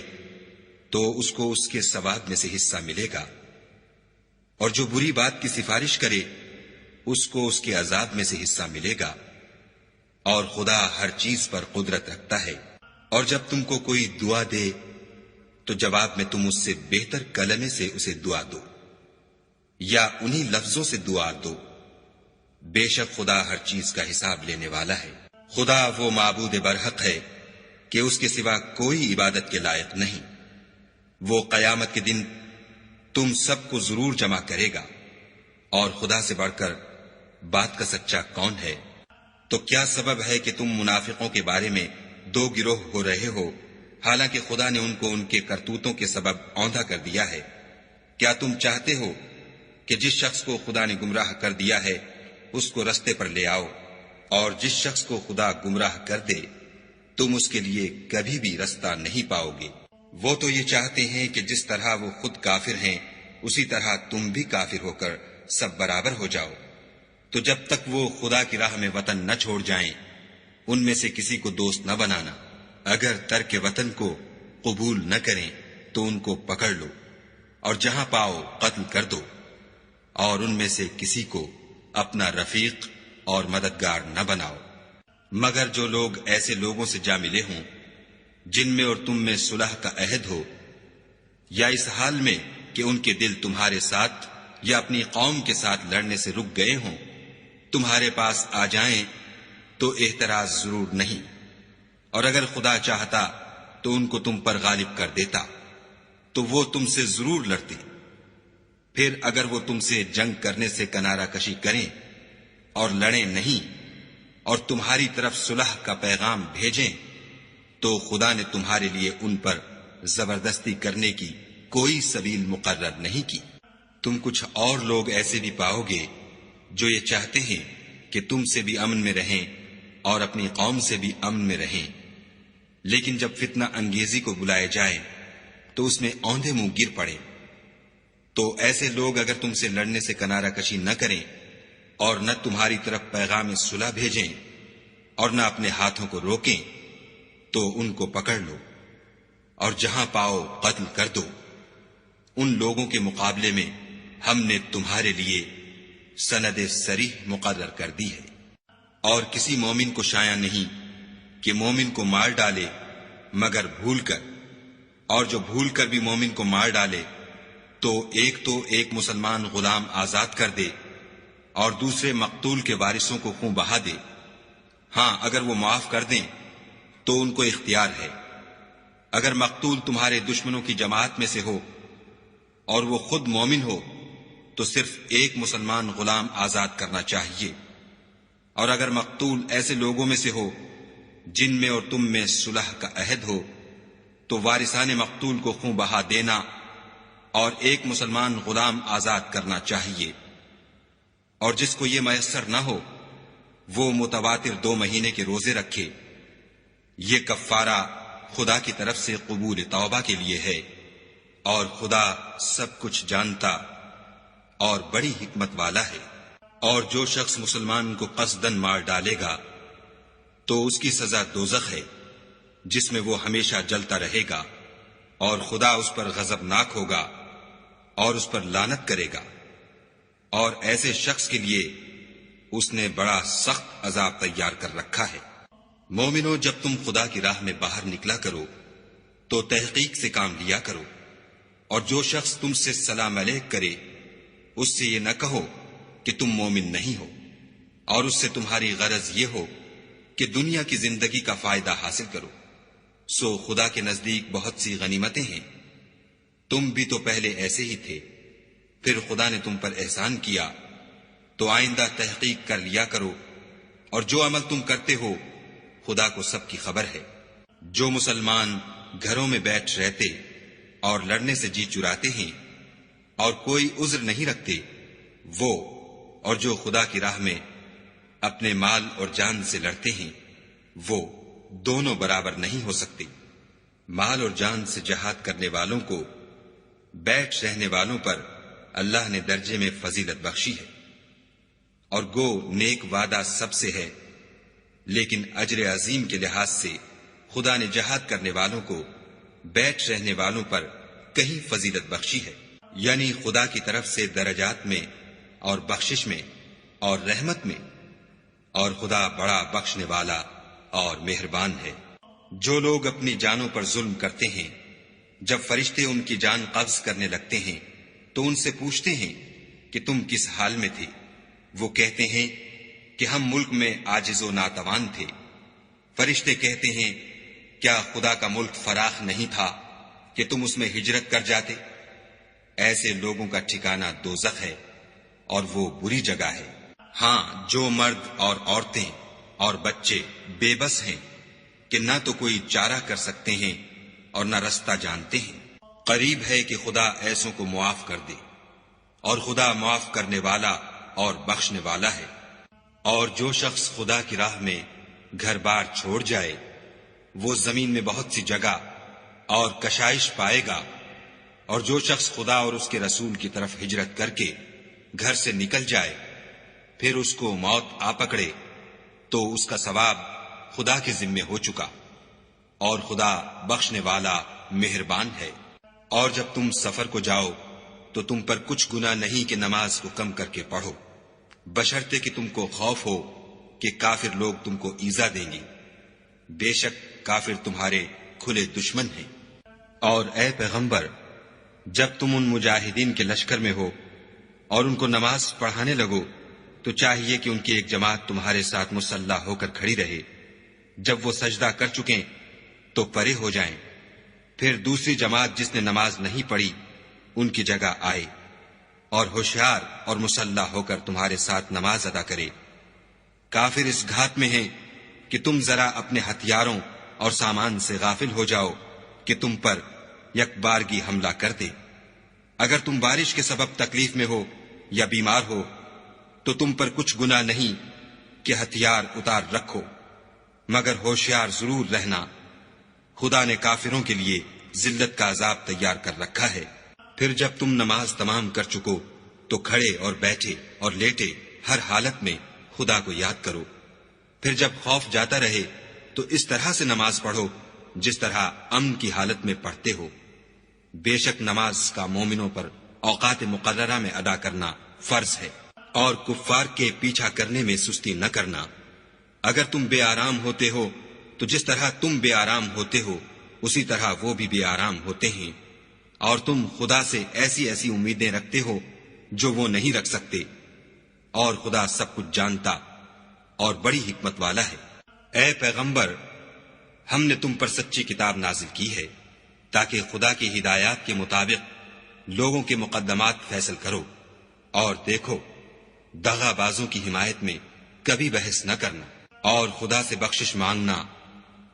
تو اس کو اس کے ثواب میں سے حصہ ملے گا، اور جو بری بات کی سفارش کرے اس کو اس کے عذاب میں سے حصہ ملے گا، اور خدا ہر چیز پر قدرت رکھتا ہے۔ اور جب تم کو کوئی دعا دے تو جواب میں تم اس سے بہتر کلمے سے اسے دعا دو، یا انہی لفظوں سے دعا دو، بے شک خدا ہر چیز کا حساب لینے والا ہے۔ خدا وہ معبود برحق ہے کہ اس کے سوا کوئی عبادت کے لائق نہیں۔ وہ قیامت کے دن تم سب کو ضرور جمع کرے گا، اور خدا سے بڑھ کر بات کا سچا کون ہے؟ تو کیا سبب ہے کہ تم منافقوں کے بارے میں دو گروہ ہو رہے ہو، حالانکہ خدا نے ان کو ان کے کرتوتوں کے سبب اوندھا کر دیا ہے؟ کیا تم چاہتے ہو کہ جس شخص کو خدا نے گمراہ کر دیا ہے اس کو رستے پر لے آؤ، اور جس شخص کو خدا گمراہ کر دے تم اس کے لیے کبھی بھی رستہ نہیں پاؤ گے؟ وہ تو یہ چاہتے ہیں کہ جس طرح وہ خود کافر ہیں اسی طرح تم بھی کافر ہو کر سب برابر ہو جاؤ۔ تو جب تک وہ خدا کی راہ میں وطن نہ چھوڑ جائیں ان میں سے کسی کو دوست نہ بنانا۔ اگر ترک وطن کو قبول نہ کریں تو ان کو پکڑ لو، اور جہاں پاؤ قتل کر دو، اور ان میں سے کسی کو اپنا رفیق اور مددگار نہ بناؤ، مگر جو لوگ ایسے لوگوں سے جا ملے ہوں جن میں اور تم میں صلح کا عہد ہو، یا اس حال میں کہ ان کے دل تمہارے ساتھ یا اپنی قوم کے ساتھ لڑنے سے رک گئے ہوں، تمہارے پاس آ جائیں تو اعتراض ضرور نہیں، اور اگر خدا چاہتا تو ان کو تم پر غالب کر دیتا تو وہ تم سے ضرور لڑتے۔ پھر اگر وہ تم سے جنگ کرنے سے کنارہ کشی کریں اور لڑیں نہیں اور تمہاری طرف صلح کا پیغام بھیجیں تو خدا نے تمہارے لیے ان پر زبردستی کرنے کی کوئی سبیل مقرر نہیں کی۔ تم کچھ اور لوگ ایسے بھی پاؤ گے جو یہ چاہتے ہیں کہ تم سے بھی امن میں رہیں اور اپنی قوم سے بھی امن میں رہیں، لیکن جب فتنہ انگیزی کو بلائے جائے تو اس میں اوندھے منہ گر پڑے۔ تو ایسے لوگ اگر تم سے لڑنے سے کنارہ کشی نہ کریں اور نہ تمہاری طرف پیغام صلح بھیجیں اور نہ اپنے ہاتھوں کو روکیں تو ان کو پکڑ لو، اور جہاں پاؤ قتل کر دو۔ ان لوگوں کے مقابلے میں ہم نے تمہارے لیے سند صریح مقرر کر دی ہے، اور کسی مومن کو شایع نہیں کہ مومن کو مار ڈالے مگر بھول کر، اور جو بھول کر بھی مومن کو مار ڈالے تو ایک مسلمان غلام آزاد کر دے اور دوسرے مقتول کے وارثوں کو خون بہا دے۔ ہاں اگر وہ معاف کر دیں تو ان کو اختیار ہے۔ اگر مقتول تمہارے دشمنوں کی جماعت میں سے ہو اور وہ خود مومن ہو تو صرف ایک مسلمان غلام آزاد کرنا چاہیے، اور اگر مقتول ایسے لوگوں میں سے ہو جن میں اور تم میں صلح کا عہد ہو تو وارثان مقتول کو خون بہا دینا اور ایک مسلمان غلام آزاد کرنا چاہیے، اور جس کو یہ میسر نہ ہو وہ متواتر 2 مہینے کے روزے رکھے۔ یہ کفارہ خدا کی طرف سے قبول توبہ کے لیے ہے، اور خدا سب کچھ جانتا اور بڑی حکمت والا ہے۔ اور جو شخص مسلمان کو قصدن مار ڈالے گا تو اس کی سزا دوزخ ہے، جس میں وہ ہمیشہ جلتا رہے گا، اور خدا اس پر غضبناک ہوگا اور اس پر لعنت کرے گا، اور ایسے شخص کے لیے اس نے بڑا سخت عذاب تیار کر رکھا ہے۔ مومنو، جب تم خدا کی راہ میں باہر نکلا کرو تو تحقیق سے کام لیا کرو، اور جو شخص تم سے سلام علیک کرے اس سے یہ نہ کہو کہ تم مومن نہیں ہو، اور اس سے تمہاری غرض یہ ہو کہ دنیا کی زندگی کا فائدہ حاصل کرو۔ سو خدا کے نزدیک بہت سی غنیمتیں ہیں، تم بھی تو پہلے ایسے ہی تھے، پھر خدا نے تم پر احسان کیا، تو آئندہ تحقیق کر لیا کرو، اور جو عمل تم کرتے ہو خدا کو سب کی خبر ہے۔ جو مسلمان گھروں میں بیٹھ رہتے اور لڑنے سے جی چراتے ہیں اور کوئی عذر نہیں رکھتے، وہ اور جو خدا کی راہ میں اپنے مال اور جان سے لڑتے ہیں، وہ دونوں برابر نہیں ہو سکتے۔ مال اور جان سے جہاد کرنے والوں کو بیٹھ رہنے والوں پر اللہ نے درجے میں فضیلت بخشی ہے، اور گو نیک وعدہ سب سے ہے، لیکن اجر عظیم کے لحاظ سے خدا نے جہاد کرنے والوں کو بیٹھ رہنے والوں پر کہیں فضیلت بخشی ہے، یعنی خدا کی طرف سے درجات میں اور بخشش میں اور رحمت میں، اور خدا بڑا بخشنے والا اور مہربان ہے۔ جو لوگ اپنی جانوں پر ظلم کرتے ہیں، جب فرشتے ان کی جان قبض کرنے لگتے ہیں تو ان سے پوچھتے ہیں کہ تم کس حال میں تھے؟ وہ کہتے ہیں کہ ہم ملک میں عاجز و ناتوان تھے۔ فرشتے کہتے ہیں کیا خدا کا ملک فراخ نہیں تھا کہ تم اس میں ہجرت کر جاتے؟ ایسے لوگوں کا ٹھکانہ دوزخ ہے، اور وہ بری جگہ ہے۔ ہاں، جو مرد اور عورتیں اور بچے بے بس ہیں کہ نہ تو کوئی چارہ کر سکتے ہیں اور نہ رستہ جانتے ہیں، قریب ہے کہ خدا ایسوں کو معاف کر دے، اور خدا معاف کرنے والا اور بخشنے والا ہے۔ اور جو شخص خدا کی راہ میں گھر بار چھوڑ جائے وہ زمین میں بہت سی جگہ اور کشائش پائے گا، اور جو شخص خدا اور اس کے رسول کی طرف ہجرت کر کے گھر سے نکل جائے پھر اس کو موت آ پکڑے تو اس کا ثواب خدا کے ذمے ہو چکا، اور خدا بخشنے والا مہربان ہے۔ اور جب تم سفر کو جاؤ تو تم پر کچھ گناہ نہیں کہ نماز کو کم کر کے پڑھو، بشرطے کہ تم کو خوف ہو کہ کافر لوگ تم کو ایذا دیں گے، بے شک کافر تمہارے کھلے دشمن ہیں۔ اور اے پیغمبر، جب تم ان مجاہدین کے لشکر میں ہو اور ان کو نماز پڑھانے لگو تو چاہیے کہ ان کی ایک جماعت تمہارے ساتھ مسلح ہو کر کھڑی رہے، جب وہ سجدہ کر چکیں تو پرے ہو جائیں، پھر دوسری جماعت جس نے نماز نہیں پڑھی ان کی جگہ آئے، اور ہوشیار اور مسلح ہو کر تمہارے ساتھ نماز ادا کرے۔ کافر اس گھات میں ہیں کہ تم ذرا اپنے ہتھیاروں اور سامان سے غافل ہو جاؤ کہ تم پر یک بارگی حملہ کر دے۔ اگر تم بارش کے سبب تکلیف میں ہو یا بیمار ہو تو تم پر کچھ گناہ نہیں کہ ہتھیار اتار رکھو، مگر ہوشیار ضرور رہنا، خدا نے کافروں کے لیے ذلت کا عذاب تیار کر رکھا ہے۔ پھر جب تم نماز تمام کر چکو تو کھڑے اور بیٹھے اور لیٹے ہر حالت میں خدا کو یاد کرو، پھر جب خوف جاتا رہے تو اس طرح سے نماز پڑھو جس طرح امن کی حالت میں پڑھتے ہو۔ بے شک نماز کا مومنوں پر اوقات مقررہ میں ادا کرنا فرض ہے، اور کفار کے پیچھا کرنے میں سستی نہ کرنا۔ اگر تم بے آرام ہوتے ہو تو جس طرح تم بے آرام ہوتے ہو اسی طرح وہ بھی بے آرام ہوتے ہیں، اور تم خدا سے ایسی ایسی امیدیں رکھتے ہو جو وہ نہیں رکھ سکتے، اور خدا سب کچھ جانتا اور بڑی حکمت والا ہے۔ اے پیغمبر، ہم نے تم پر سچی کتاب نازل کی ہے تاکہ خدا کی ہدایات کے مطابق لوگوں کے مقدمات فیصل کرو، اور دیکھو، دغا بازوں کی حمایت میں کبھی بحث نہ کرنا، اور خدا سے بخشش مانگنا،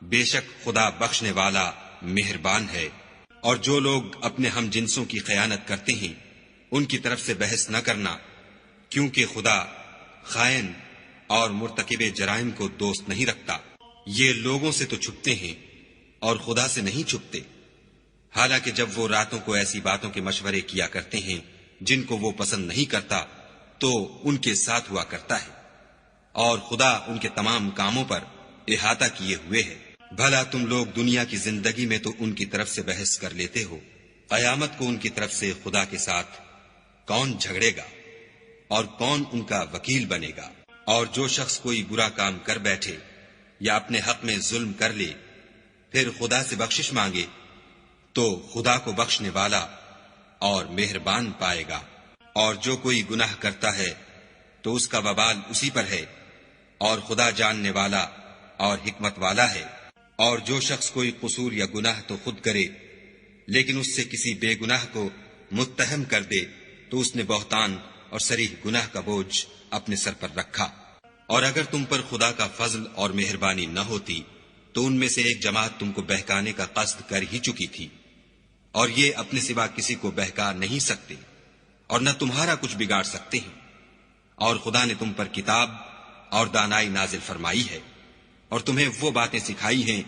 بے شک خدا بخشنے والا مہربان ہے۔ اور جو لوگ اپنے ہم جنسوں کی خیانت کرتے ہیں ان کی طرف سے بحث نہ کرنا، کیونکہ خدا خائن اور مرتکب جرائم کو دوست نہیں رکھتا۔ یہ لوگوں سے تو چھپتے ہیں اور خدا سے نہیں چھپتے، حالانکہ جب وہ راتوں کو ایسی باتوں کے مشورے کیا کرتے ہیں جن کو وہ پسند نہیں کرتا تو ان کے ساتھ ہوا کرتا ہے، اور خدا ان کے تمام کاموں پر احاطہ کیے ہوئے ہے۔ بھلا تم لوگ دنیا کی زندگی میں تو ان کی طرف سے بحث کر لیتے ہو، قیامت کو ان کی طرف سے خدا کے ساتھ کون جھگڑے گا اور کون ان کا وکیل بنے گا؟ اور جو شخص کوئی برا کام کر بیٹھے یا اپنے حق میں ظلم کر لے پھر خدا سے بخشش مانگے تو خدا کو بخشنے والا اور مہربان پائے گا۔ اور جو کوئی گناہ کرتا ہے تو اس کا وبال اسی پر ہے، اور خدا جاننے والا اور حکمت والا ہے۔ اور جو شخص کوئی قصور یا گناہ تو خود کرے لیکن اس سے کسی بے گناہ کو متہم کر دے تو اس نے بہتان اور صریح گناہ کا بوجھ اپنے سر پر رکھا۔ اور اگر تم پر خدا کا فضل اور مہربانی نہ ہوتی تو ان میں سے ایک جماعت تم کو بہکانے کا قصد کر ہی چکی تھی، اور یہ اپنے سوا کسی کو بہکا نہیں سکتے اور نہ تمہارا کچھ بگاڑ سکتے ہیں۔ اور خدا نے تم پر کتاب اور دانائی نازل فرمائی ہے اور تمہیں وہ باتیں سکھائی ہیں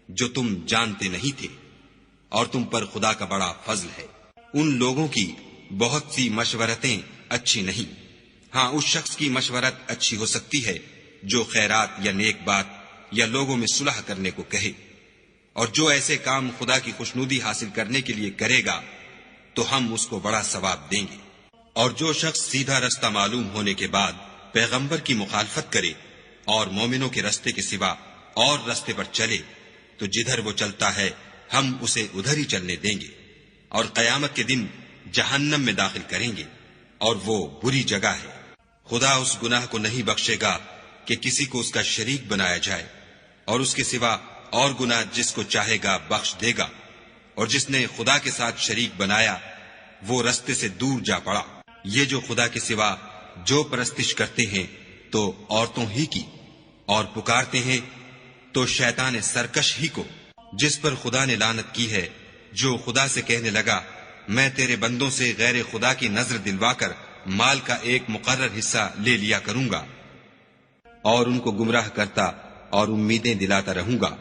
جو تم جانتے نہیں تھے، اور تم پر خدا کا بڑا فضل ہے۔ ان لوگوں کی بہت سی مشورتیں اچھی نہیں، ہاں اس شخص کی مشورت اچھی ہو سکتی ہے جو خیرات یا نیک بات یا لوگوں میں صلح کرنے کو کہے، اور جو ایسے کام خدا کی خوشنودی حاصل کرنے کے لیے کرے گا تو ہم اس کو بڑا ثواب دیں گے۔ اور جو شخص سیدھا رستہ معلوم ہونے کے بعد پیغمبر کی مخالفت کرے اور مومنوں کے رستے کے سوا اور رستے پر چلے تو جدھر وہ چلتا ہے ہم اسے ادھر ہی چلنے دیں گے، اور قیامت کے دن جہنم میں داخل کریں گے، اور وہ بری جگہ ہے۔ خدا اس گناہ کو نہیں بخشے گا کہ کسی کو اس کا شریک بنایا جائے، اور اس کے سوا اور گناہ جس کو چاہے گا بخش دے گا، اور جس نے خدا کے ساتھ شریک بنایا وہ رستے سے دور جا پڑا۔ یہ جو خدا کے سوا جو پرستش کرتے ہیں تو عورتوں ہی کی، اور پکارتے ہیں تو شیطان سرکش ہی کو، جس پر خدا نے لعنت کی ہے، جو خدا سے کہنے لگا میں تیرے بندوں سے غیر خدا کی نظر دلوا کر مال کا ایک مقرر حصہ لے لیا کروں گا، اور ان کو گمراہ کرتا اور امیدیں دلاتا رہوں گا،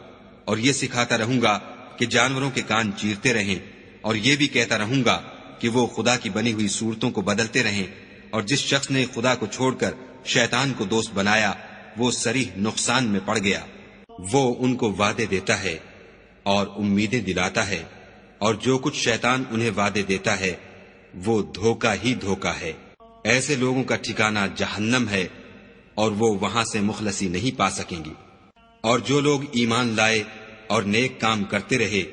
اور یہ سکھاتا رہوں گا کہ جانوروں کے کان چیرتے رہیں، اور یہ بھی کہتا رہوں گا کہ وہ خدا کی بنی ہوئی صورتوں کو بدلتے رہیں، اور جس شخص نے خدا کو چھوڑ کر شیطان کو دوست بنایا وہ صریح نقصان میں پڑ گیا۔ وہ ان کو وعدے دیتا ہے اور امیدیں دلاتا ہے، اور جو کچھ شیطان انہیں وعدے دیتا ہے وہ دھوکہ ہی دھوکہ ہے۔ ایسے لوگوں کا ٹھکانہ جہنم ہے، اور وہ وہاں سے مخلصی نہیں پا سکیں گے۔ اور جو لوگ ایمان لائے اور نیک کام کرتے رہے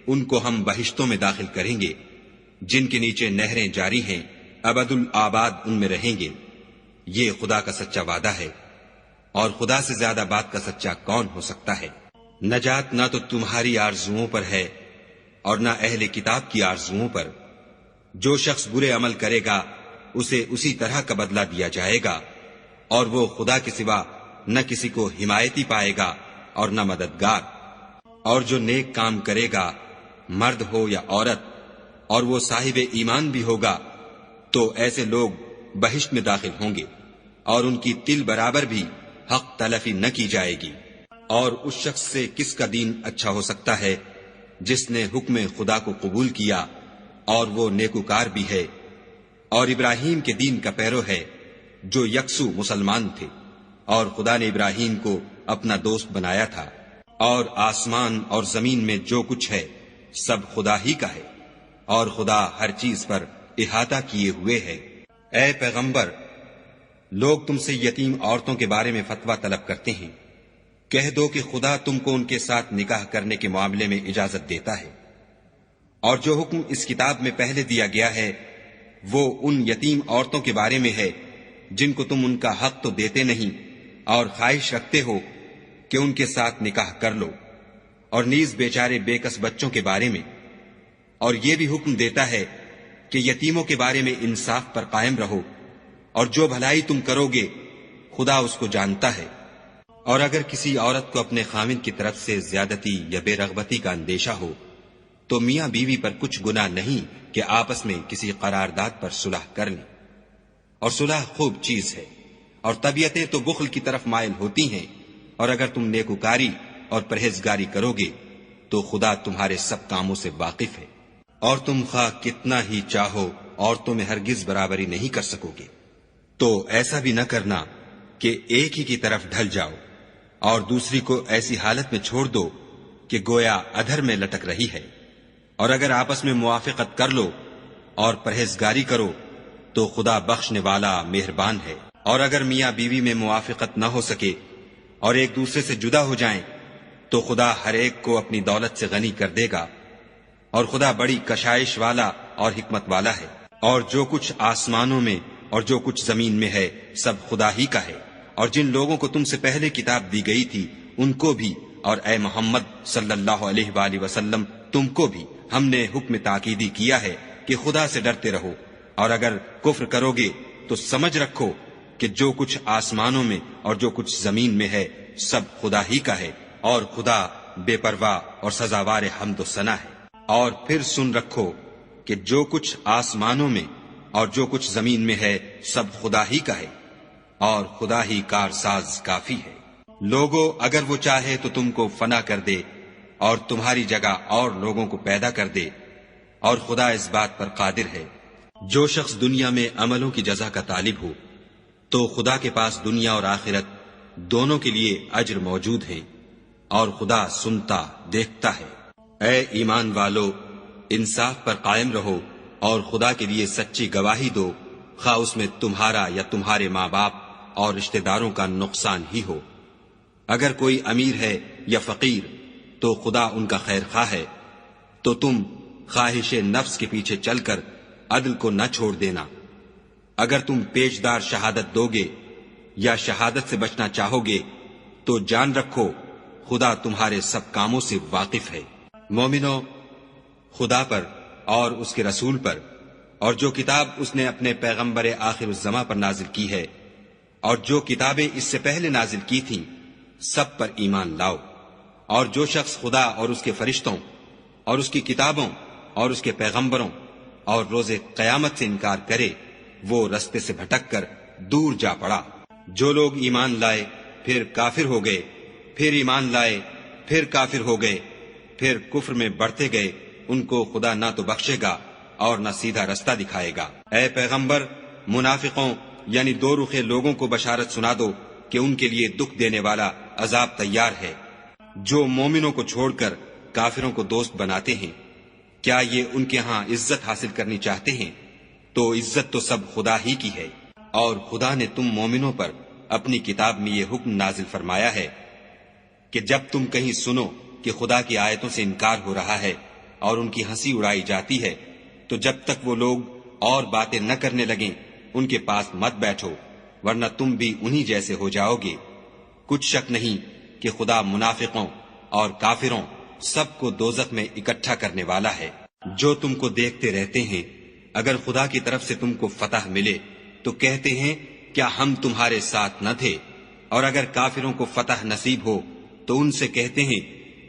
ان کو ہم بہشتوں میں داخل کریں گے جن کے نیچے نہریں جاری ہیں، ابد الآباد ان میں رہیں گے۔ یہ خدا کا سچا وعدہ ہے، اور خدا سے زیادہ بات کا سچا کون ہو سکتا ہے؟ نجات نہ تو تمہاری آرزوؤں پر ہے اور نہ اہل کتاب کی آرزوؤں پر۔ جو شخص برے عمل کرے گا اسے اسی طرح کا بدلہ دیا جائے گا، اور وہ خدا کے سوا نہ کسی کو حمایتی پائے گا اور نہ مددگار۔ اور جو نیک کام کرے گا مرد ہو یا عورت اور وہ صاحب ایمان بھی ہوگا تو ایسے لوگ بہشت میں داخل ہوں گے، اور ان کی تل برابر بھی حق تلفی نہ کی جائے گی۔ اور اس شخص سے کس کا دین اچھا ہو سکتا ہے جس نے حکم خدا کو قبول کیا اور وہ نیکوکار بھی ہے، اور ابراہیم کے دین کا پیرو ہے جو یکسو مسلمان تھے، اور خدا نے ابراہیم کو اپنا دوست بنایا تھا۔ اور آسمان اور زمین میں جو کچھ ہے سب خدا ہی کا ہے، اور خدا ہر چیز پر احاطہ کیے ہوئے ہے۔ اے پیغمبر، لوگ تم سے یتیم عورتوں کے بارے میں فتویٰ طلب کرتے ہیں، کہہ دو کہ خدا تم کو ان کے ساتھ نکاح کرنے کے معاملے میں اجازت دیتا ہے، اور جو حکم اس کتاب میں پہلے دیا گیا ہے وہ ان یتیم عورتوں کے بارے میں ہے جن کو تم ان کا حق تو دیتے نہیں اور خواہش رکھتے ہو کہ ان کے ساتھ نکاح کر لو، اور نیز بیچارے بے کس بچوں کے بارے میں۔ اور یہ بھی حکم دیتا ہے کہ یتیموں کے بارے میں انصاف پر قائم رہو، اور جو بھلائی تم کرو گے خدا اس کو جانتا ہے۔ اور اگر کسی عورت کو اپنے خاوند کی طرف سے زیادتی یا بے رغبتی کا اندیشہ ہو تو میاں بیوی پر کچھ گناہ نہیں کہ آپس میں کسی قرارداد پر صلح کر لیں، اور صلح خوب چیز ہے، اور طبیعتیں تو بخل کی طرف مائل ہوتی ہیں، اور اگر تم نیکوکاری اور پرہیزگاری کرو گے تو خدا تمہارے سب کاموں سے واقف ہے، اور تم خواہ کتنا ہی چاہو عورتوں میں ہرگز برابری نہیں کر سکو گے۔ تو ایسا بھی نہ کرنا کہ ایک ہی کی طرف ڈھل جاؤ اور دوسری کو ایسی حالت میں چھوڑ دو کہ گویا ادھر میں لٹک رہی ہے، اور اگر آپس میں موافقت کر لو اور پرہیزگاری کرو تو خدا بخشنے والا مہربان ہے۔ اور اگر میاں بیوی میں موافقت نہ ہو سکے اور ایک دوسرے سے جدا ہو جائیں تو خدا ہر ایک کو اپنی دولت سے غنی کر دے گا، اور خدا بڑی کشائش والا اور حکمت والا ہے۔ اور جو کچھ آسمانوں میں اور جو کچھ زمین میں ہے سب خدا ہی کا ہے، اور جن لوگوں کو تم سے پہلے کتاب دی گئی تھی ان کو بھی، اور اے محمد صلی اللہ علیہ وآلہ وسلم تم کو بھی ہم نے حکم تاکیدی کیا ہے کہ خدا سے ڈرتے رہو، اور اگر کفر کرو گے تو سمجھ رکھو کہ جو کچھ آسمانوں میں اور جو کچھ زمین میں ہے سب خدا ہی کا ہے، اور خدا بے پرواہ اور سزاوار حمد و ثنا ہے۔ اور پھر سن رکھو کہ جو کچھ آسمانوں میں اور جو کچھ زمین میں ہے سب خدا ہی کا ہے، اور خدا ہی کارساز کافی ہے۔ لوگو اگر وہ چاہے تو تم کو فنا کر دے اور تمہاری جگہ اور لوگوں کو پیدا کر دے، اور خدا اس بات پر قادر ہے۔ جو شخص دنیا میں عملوں کی جزا کا طالب ہو تو خدا کے پاس دنیا اور آخرت دونوں کے لیے اجر موجود ہے، اور خدا سنتا دیکھتا ہے۔ اے ایمان والو، انصاف پر قائم رہو اور خدا کے لیے سچی گواہی دو، خواہ اس میں تمہارا یا تمہارے ماں باپ اور رشتہ داروں کا نقصان ہی ہو۔ اگر کوئی امیر ہے یا فقیر تو خدا ان کا خیر خواہ ہے، تو تم خواہش نفس کے پیچھے چل کر عدل کو نہ چھوڑ دینا۔ اگر تم پیشدار شہادت دو گے یا شہادت سے بچنا چاہو گے تو جان رکھو خدا تمہارے سب کاموں سے واقف ہے۔ مومنو، خدا پر اور اس کے رسول پر اور جو کتاب اس نے اپنے پیغمبر آخر الزماں پر نازل کی ہے اور جو کتابیں اس سے پہلے نازل کی تھیں سب پر ایمان لاؤ۔ اور جو شخص خدا اور اس کے فرشتوں اور اس کی کتابوں اور اس کے پیغمبروں اور روز قیامت سے انکار کرے وہ رستے سے بھٹک کر دور جا پڑا۔ جو لوگ ایمان لائے پھر کافر ہو گئے، پھر ایمان لائے پھر کافر ہو گئے، پھر کفر میں بڑھتے گئے، ان کو خدا نہ تو بخشے گا اور نہ سیدھا رستہ دکھائے گا۔ اے پیغمبر، منافقوں یعنی دو رخے لوگوں کو بشارت سنا دو کہ ان کے لیے دکھ دینے والا عذاب تیار ہے۔ جو مومنوں کو چھوڑ کر کافروں کو دوست بناتے ہیں، کیا یہ ان کے ہاں عزت حاصل کرنی چاہتے ہیں؟ تو عزت تو سب خدا ہی کی ہے۔ اور خدا نے تم مومنوں پر اپنی کتاب میں یہ حکم نازل فرمایا ہے کہ جب تم کہیں سنو کہ خدا کی آیتوں سے انکار ہو رہا ہے اور ان کی ہنسی اڑائی جاتی ہے تو جب تک وہ لوگ اور باتیں نہ کرنے لگیں ان کے پاس مت بیٹھو، ورنہ تم بھی انہی جیسے ہو جاؤ گے۔ کچھ شک نہیں کہ خدا منافقوں اور کافروں سب کو دوزخ میں اکٹھا کرنے والا ہے۔ جو تم کو دیکھتے رہتے ہیں، اگر خدا کی طرف سے تم کو فتح ملے تو کہتے ہیں کیا ہم تمہارے ساتھ نہ تھے، اور اگر کافروں کو فتح نصیب ہو تو ان سے کہتے ہیں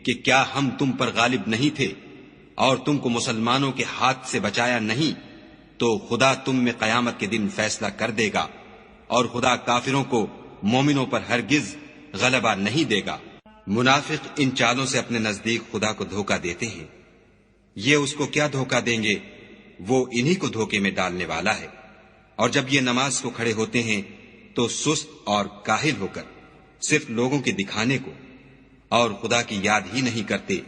کہ کیا ہم تم پر غالب نہیں تھے اور تم کو مسلمانوں کے ہاتھ سے بچایا نہیں، تو خدا تم میں قیامت کے دن فیصلہ کر دے گا، اور خدا کافروں کو مومنوں پر ہرگز غلبہ نہیں دے گا۔ منافق ان چالوں سے اپنے نزدیک خدا کو دھوکہ دیتے ہیں۔ یہ اس کو کیا دھوکہ دیں گے؟ وہ انہی کو دھوکے میں ڈالنے والا ہے۔ اور جب یہ نماز کو کھڑے ہوتے ہیں تو سست اور کاہل ہو کر صرف لوگوں کے دکھانے کو اور خدا کی یاد ہی نہیں کرتے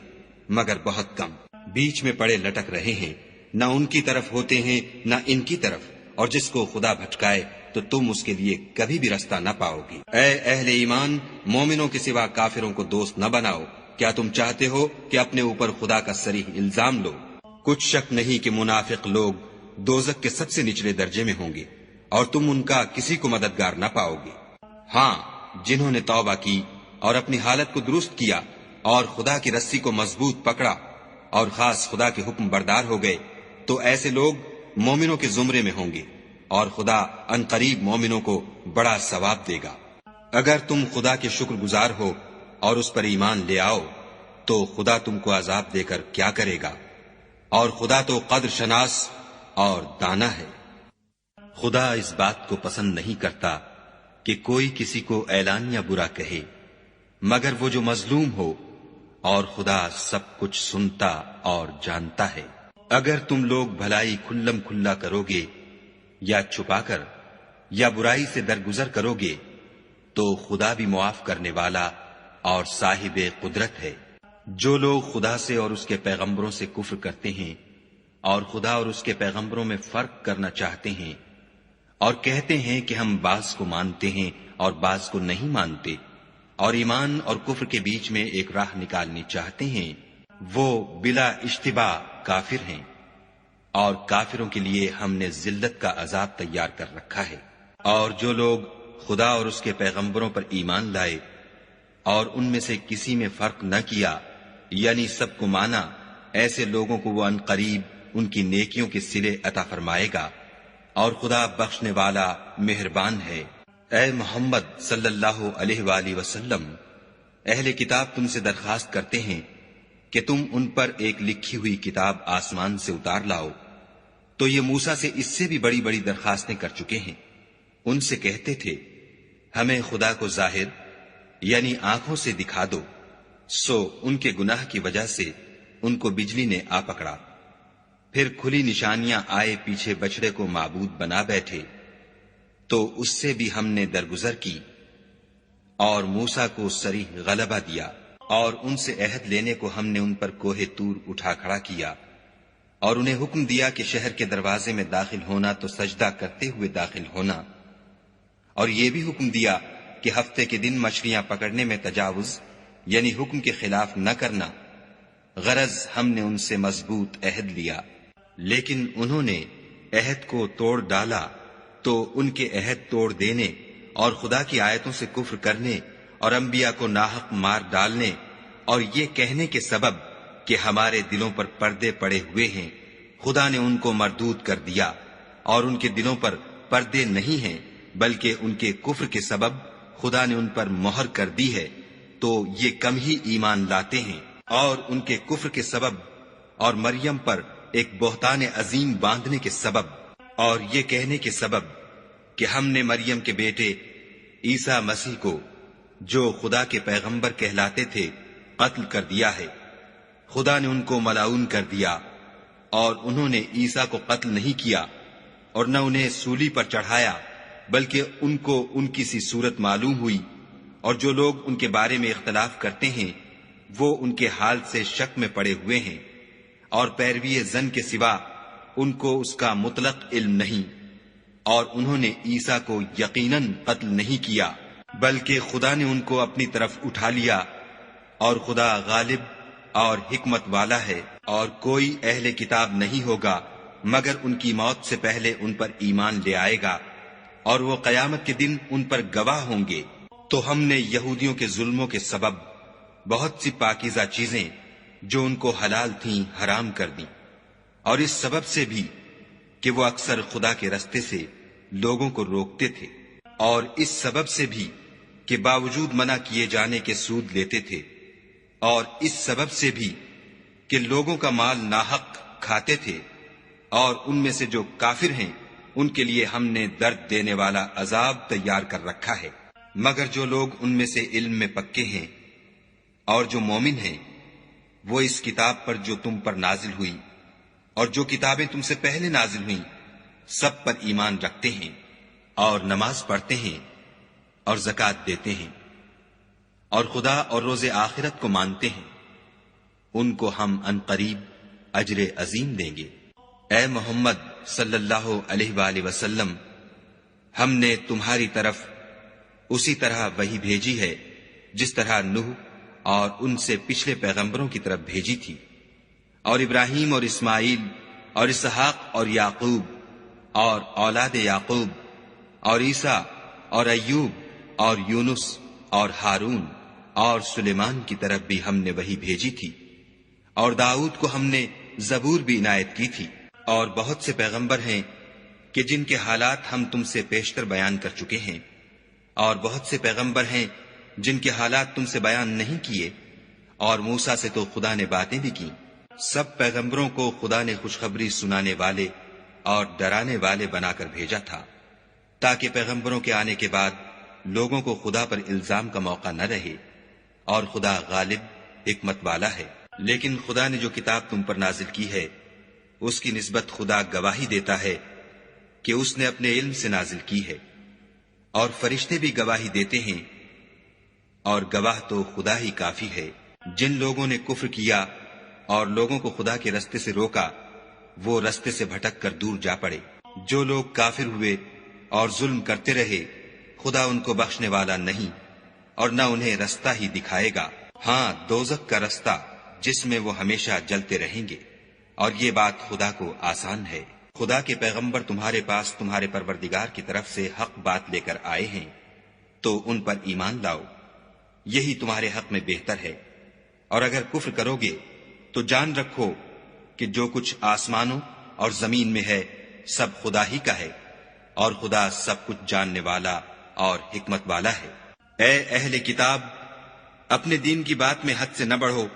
مگر بہت کم، بیچ میں پڑے لٹک رہے ہیں، نہ ان کی طرف ہوتے ہیں نہ ان کی طرف، اور جس کو خدا بھٹکائے تو تم اس کے لیے کبھی بھی رستہ نہ پاؤ گی۔ اے اہل ایمان، مومنوں کے سوا کافروں کو دوست نہ بناؤ۔ کیا تم چاہتے ہو کہ اپنے اوپر خدا کا صریح الزام لو؟ کچھ شک نہیں کہ منافق لوگ دوزخ کے سب سے نچلے درجے میں ہوں گے اور تم ان کا کسی کو مددگار نہ پاؤ گے۔ ہاں، جنہوں نے توبہ کی اور اپنی حالت کو درست کیا اور خدا کی رسی کو مضبوط پکڑا اور خاص خدا کے حکم بردار ہو گئے، تو ایسے لوگ مومنوں کے زمرے میں ہوں گے، اور خدا عنقریب مومنوں کو بڑا ثواب دے گا۔ اگر تم خدا کے شکر گزار ہو اور اس پر ایمان لے آؤ تو خدا تم کو عذاب دے کر کیا کرے گا، اور خدا تو قدر شناس اور دانا ہے۔ خدا اس بات کو پسند نہیں کرتا کہ کوئی کسی کو اعلانیہ برا کہے مگر وہ جو مظلوم ہو، اور خدا سب کچھ سنتا اور جانتا ہے۔ اگر تم لوگ بھلائی کھلم کھلا کرو گے یا چھپا کر یا برائی سے درگزر کرو گے تو خدا بھی معاف کرنے والا اور صاحب قدرت ہے۔ جو لوگ خدا سے اور اس کے پیغمبروں سے کفر کرتے ہیں اور خدا اور اس کے پیغمبروں میں فرق کرنا چاہتے ہیں اور کہتے ہیں کہ ہم بعض کو مانتے ہیں اور بعض کو نہیں مانتے، اور ایمان اور کفر کے بیچ میں ایک راہ نکالنی چاہتے ہیں، وہ بلا اشتباہ کافر ہیں، اور کافروں کے لیے ہم نے ذلت کا عذاب تیار کر رکھا ہے۔ اور جو لوگ خدا اور اس کے پیغمبروں پر ایمان لائے اور ان میں سے کسی میں فرق نہ کیا، یعنی سب کو مانا، ایسے لوگوں کو وہ عنقریب ان کی نیکیوں کے صلے عطا فرمائے گا، اور خدا بخشنے والا مہربان ہے۔ اے محمد صلی اللہ علیہ وآلہ وسلم، اہل کتاب تم سے درخواست کرتے ہیں کہ تم ان پر ایک لکھی ہوئی کتاب آسمان سے اتار لاؤ، تو یہ موسیٰ سے اس سے بھی بڑی بڑی درخواستیں کر چکے ہیں۔ ان سے کہتے تھے ہمیں خدا کو ظاہر یعنی آنکھوں سے دکھا دو، سو ان کے گناہ کی وجہ سے ان کو بجلی نے آ پکڑا، پھر کھلی نشانیاں آئے پیچھے بچڑے کو معبود بنا بیٹھے، تو اس سے بھی ہم نے درگزر کی اور موسیٰ کو صریح غلبہ دیا، اور ان سے عہد لینے کو ہم نے ان پر کوہ طور اٹھا کھڑا کیا، اور انہیں حکم دیا کہ شہر کے دروازے میں داخل ہونا تو سجدہ کرتے ہوئے داخل ہونا، اور یہ بھی حکم دیا کہ ہفتے کے دن مچھلیاں پکڑنے میں تجاوز یعنی حکم کے خلاف نہ کرنا، غرض ہم نے ان سے مضبوط عہد لیا، لیکن انہوں نے عہد کو توڑ ڈالا، تو ان کے عہد توڑ دینے اور خدا کی آیتوں سے کفر کرنے اور انبیاء کو ناحق مار ڈالنے اور یہ کہنے کے سبب کہ ہمارے دلوں پر پردے پڑے ہوئے ہیں، خدا نے ان کو مردود کر دیا، اور ان کے دلوں پر پردے نہیں ہیں بلکہ ان کے کفر کے سبب خدا نے ان پر مہر کر دی ہے، تو یہ کم ہی ایمان لاتے ہیں۔ اور ان کے کفر کے سبب اور مریم پر ایک بہتان عظیم باندھنے کے سبب اور یہ کہنے کے سبب کہ ہم نے مریم کے بیٹے عیسیٰ مسیح کو جو خدا کے پیغمبر کہلاتے تھے قتل کر دیا ہے، خدا نے ان کو ملعون کر دیا، اور انہوں نے عیسیٰ کو قتل نہیں کیا اور نہ انہیں سولی پر چڑھایا، بلکہ ان کو ان کی سی صورت معلوم ہوئی، اور جو لوگ ان کے بارے میں اختلاف کرتے ہیں وہ ان کے حال سے شک میں پڑے ہوئے ہیں، اور پیروی زن کے سوا ان کو اس کا مطلق علم نہیں، اور انہوں نے عیسیٰ کو یقیناً قتل نہیں کیا بلکہ خدا نے ان کو اپنی طرف اٹھا لیا، اور خدا غالب اور حکمت والا ہے، اور کوئی اہل کتاب نہیں ہوگا مگر ان کی موت سے پہلے ان پر ایمان لے آئے گا، اور وہ قیامت کے دن ان پر گواہ ہوں گے۔ تو ہم نے یہودیوں کے ظلموں کے سبب بہت سی پاکیزہ چیزیں جو ان کو حلال تھیں حرام کر دیں، اور اس سبب سے بھی کہ وہ اکثر خدا کے رستے سے لوگوں کو روکتے تھے، اور اس سبب سے بھی کہ باوجود منع کیے جانے کے سود لیتے تھے، اور اس سبب سے بھی کہ لوگوں کا مال ناحق کھاتے تھے، اور ان میں سے جو کافر ہیں ان کے لیے ہم نے درد دینے والا عذاب تیار کر رکھا ہے۔ مگر جو لوگ ان میں سے علم میں پکے ہیں اور جو مومن ہیں، وہ اس کتاب پر جو تم پر نازل ہوئی اور جو کتابیں تم سے پہلے نازل ہوئیں سب پر ایمان رکھتے ہیں، اور نماز پڑھتے ہیں اور زکوٰۃ دیتے ہیں، اور خدا اور روز آخرت کو مانتے ہیں، ان کو ہم عنقریب اجر عظیم دیں گے۔ اے محمد صلی اللہ علیہ وآلہ وسلم، ہم نے تمہاری طرف اسی طرح وحی بھیجی ہے جس طرح نوح اور ان سے پچھلے پیغمبروں کی طرف بھیجی تھی، اور ابراہیم اور اسماعیل اور اسحاق اور یعقوب اور اولاد یعقوب اور عیسیٰ اور ایوب اور یونس اور ہارون اور سلیمان کی طرف بھی ہم نے وحی بھیجی تھی، اور داؤد کو ہم نے زبور بھی عنایت کی تھی، اور بہت سے پیغمبر ہیں کہ جن کے حالات ہم تم سے پیشتر بیان کر چکے ہیں، اور بہت سے پیغمبر ہیں جن کے حالات تم سے بیان نہیں کیے، اور موسیٰ سے تو خدا نے باتیں بھی کی۔ سب پیغمبروں کو خدا نے خوشخبری سنانے والے اور ڈرانے والے بنا کر بھیجا تھا، تاکہ پیغمبروں کے آنے کے بعد لوگوں کو خدا پر الزام کا موقع نہ رہے، اور خدا غالب حکمت والا ہے۔ لیکن خدا نے جو کتاب تم پر نازل کی ہے، اس کی نسبت خدا گواہی دیتا ہے کہ اس نے اپنے علم سے نازل کی ہے، اور فرشتے بھی گواہی دیتے ہیں، اور گواہ تو خدا ہی کافی ہے۔ جن لوگوں نے کفر کیا اور لوگوں کو خدا کے رستے سے روکا، وہ رستے سے بھٹک کر دور جا پڑے۔ جو لوگ کافر ہوئے اور ظلم کرتے رہے، خدا ان کو بخشنے والا نہیں، اور نہ انہیں رستہ ہی دکھائے گا۔ ہاں، دوزخ کا رستہ جس میں وہ ہمیشہ جلتے رہیں گے، اور یہ بات خدا کو آسان ہے۔ خدا کے پیغمبر تمہارے پاس تمہارے پروردگار کی طرف سے حق بات لے کر آئے ہیں، تو ان پر ایمان لاؤ، یہی تمہارے حق میں بہتر ہے۔ اور اگر کفر کرو گے تو جان رکھو کہ جو کچھ آسمانوں اور زمین میں ہے سب خدا ہی کا ہے، اور خدا سب کچھ جاننے والا اور حکمت والا ہے۔ اے اہل کتاب، اپنے دین کی بات میں حد سے نہ بڑھو،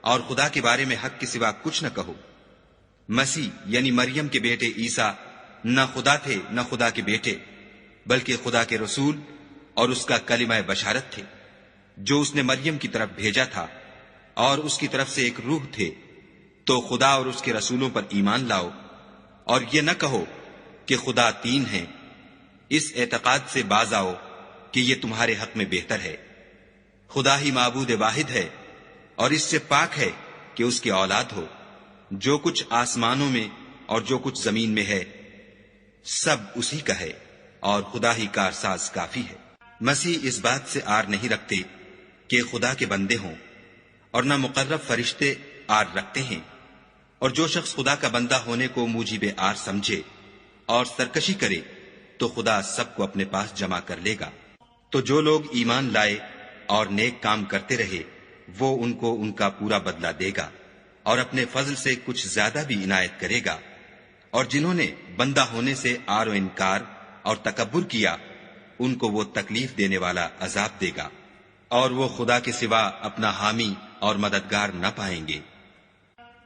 اور خدا کے بارے میں حق کے سوا کچھ نہ کہو۔ مسیح یعنی مریم کے بیٹے عیسیٰ نہ خدا تھے نہ خدا کے بیٹے، بلکہ خدا کے رسول اور اس کا کلمہ بشارت تھے، جو اس نے مریم کی طرف بھیجا تھا، اور اس کی طرف سے ایک روح تھے۔ تو خدا اور اس کے رسولوں پر ایمان لاؤ، اور یہ نہ کہو کہ خدا تین ہیں۔ اس اعتقاد سے باز آؤ کہ یہ تمہارے حق میں بہتر ہے۔ خدا ہی معبود واحد ہے، اور اس سے پاک ہے کہ اس کی اولاد ہو۔ جو کچھ آسمانوں میں اور جو کچھ زمین میں ہے سب اسی کا ہے، اور خدا ہی کارساز کافی ہے۔ مسیح اس بات سے آر نہیں رکھتے کہ خدا کے بندے ہوں، اور نہ مقرب فرشتے آر رکھتے ہیں، اور جو شخص خدا کا بندہ ہونے کو موجب آر سمجھے اور سرکشی کرے تو خدا سب کو اپنے پاس جمع کر لے گا۔ تو جو لوگ ایمان لائے اور نیک کام کرتے رہے، وہ ان کو ان کا پورا بدلہ دے گا، اور اپنے فضل سے کچھ زیادہ بھی عنایت کرے گا۔ اور جنہوں نے بندہ ہونے سے آر و انکار اور تکبر کیا، ان کو وہ تکلیف دینے والا عذاب دے گا، اور وہ خدا کے سوا اپنا حامی اور مددگار نہ پائیں گے۔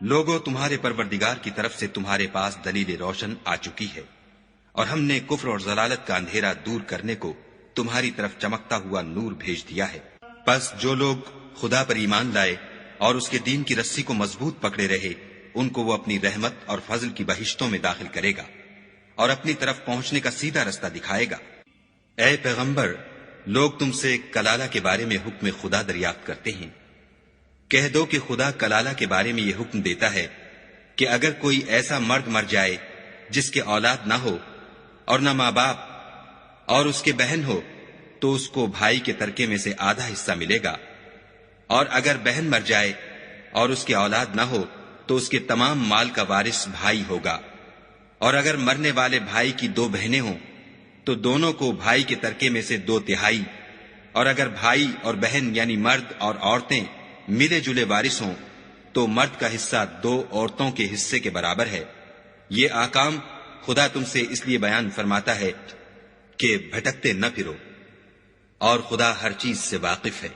لوگوں، تمہارے پروردگار کی طرف سے تمہارے پاس دلیل روشن آ چکی ہے، اور ہم نے کفر اور ضلالت کا اندھیرا دور کرنے کو تمہاری طرف چمکتا ہوا نور بھیج دیا ہے۔ پس جو لوگ خدا پر ایمان لائے اور اس کے دین کی رسی کو مضبوط پکڑے رہے، ان کو وہ اپنی رحمت اور فضل کی بہشتوں میں داخل کرے گا، اور اپنی طرف پہنچنے کا سیدھا رستہ دکھائے گا۔ اے پیغمبر، لوگ تم سے کلالہ کے بارے میں حکم خدا دریافت کرتے ہیں۔ کہہ دو کہ خدا کلالہ کے بارے میں یہ حکم دیتا ہے کہ اگر کوئی ایسا مرد مر جائے جس کے اولاد نہ ہو اور نہ ماں باپ، اور اس کے بہن ہو، تو اس کو بھائی کے ترکے میں سے آدھا حصہ ملے گا، اور اگر بہن مر جائے اور اس کے اولاد نہ ہو تو اس کے تمام مال کا وارث بھائی ہوگا، اور اگر مرنے والے بھائی کی دو بہنیں ہوں تو دونوں کو بھائی کے ترکے میں سے 2/3، اور اگر بھائی اور بہن یعنی مرد اور عورتیں ملے جلے وارث ہوں تو مرد کا حصہ 2 عورتوں کے حصے کے برابر ہے۔ یہ احکام خدا تم سے اس لیے بیان فرماتا ہے کہ بھٹکتے نہ پھرو، اور خدا ہر چیز سے واقف ہے۔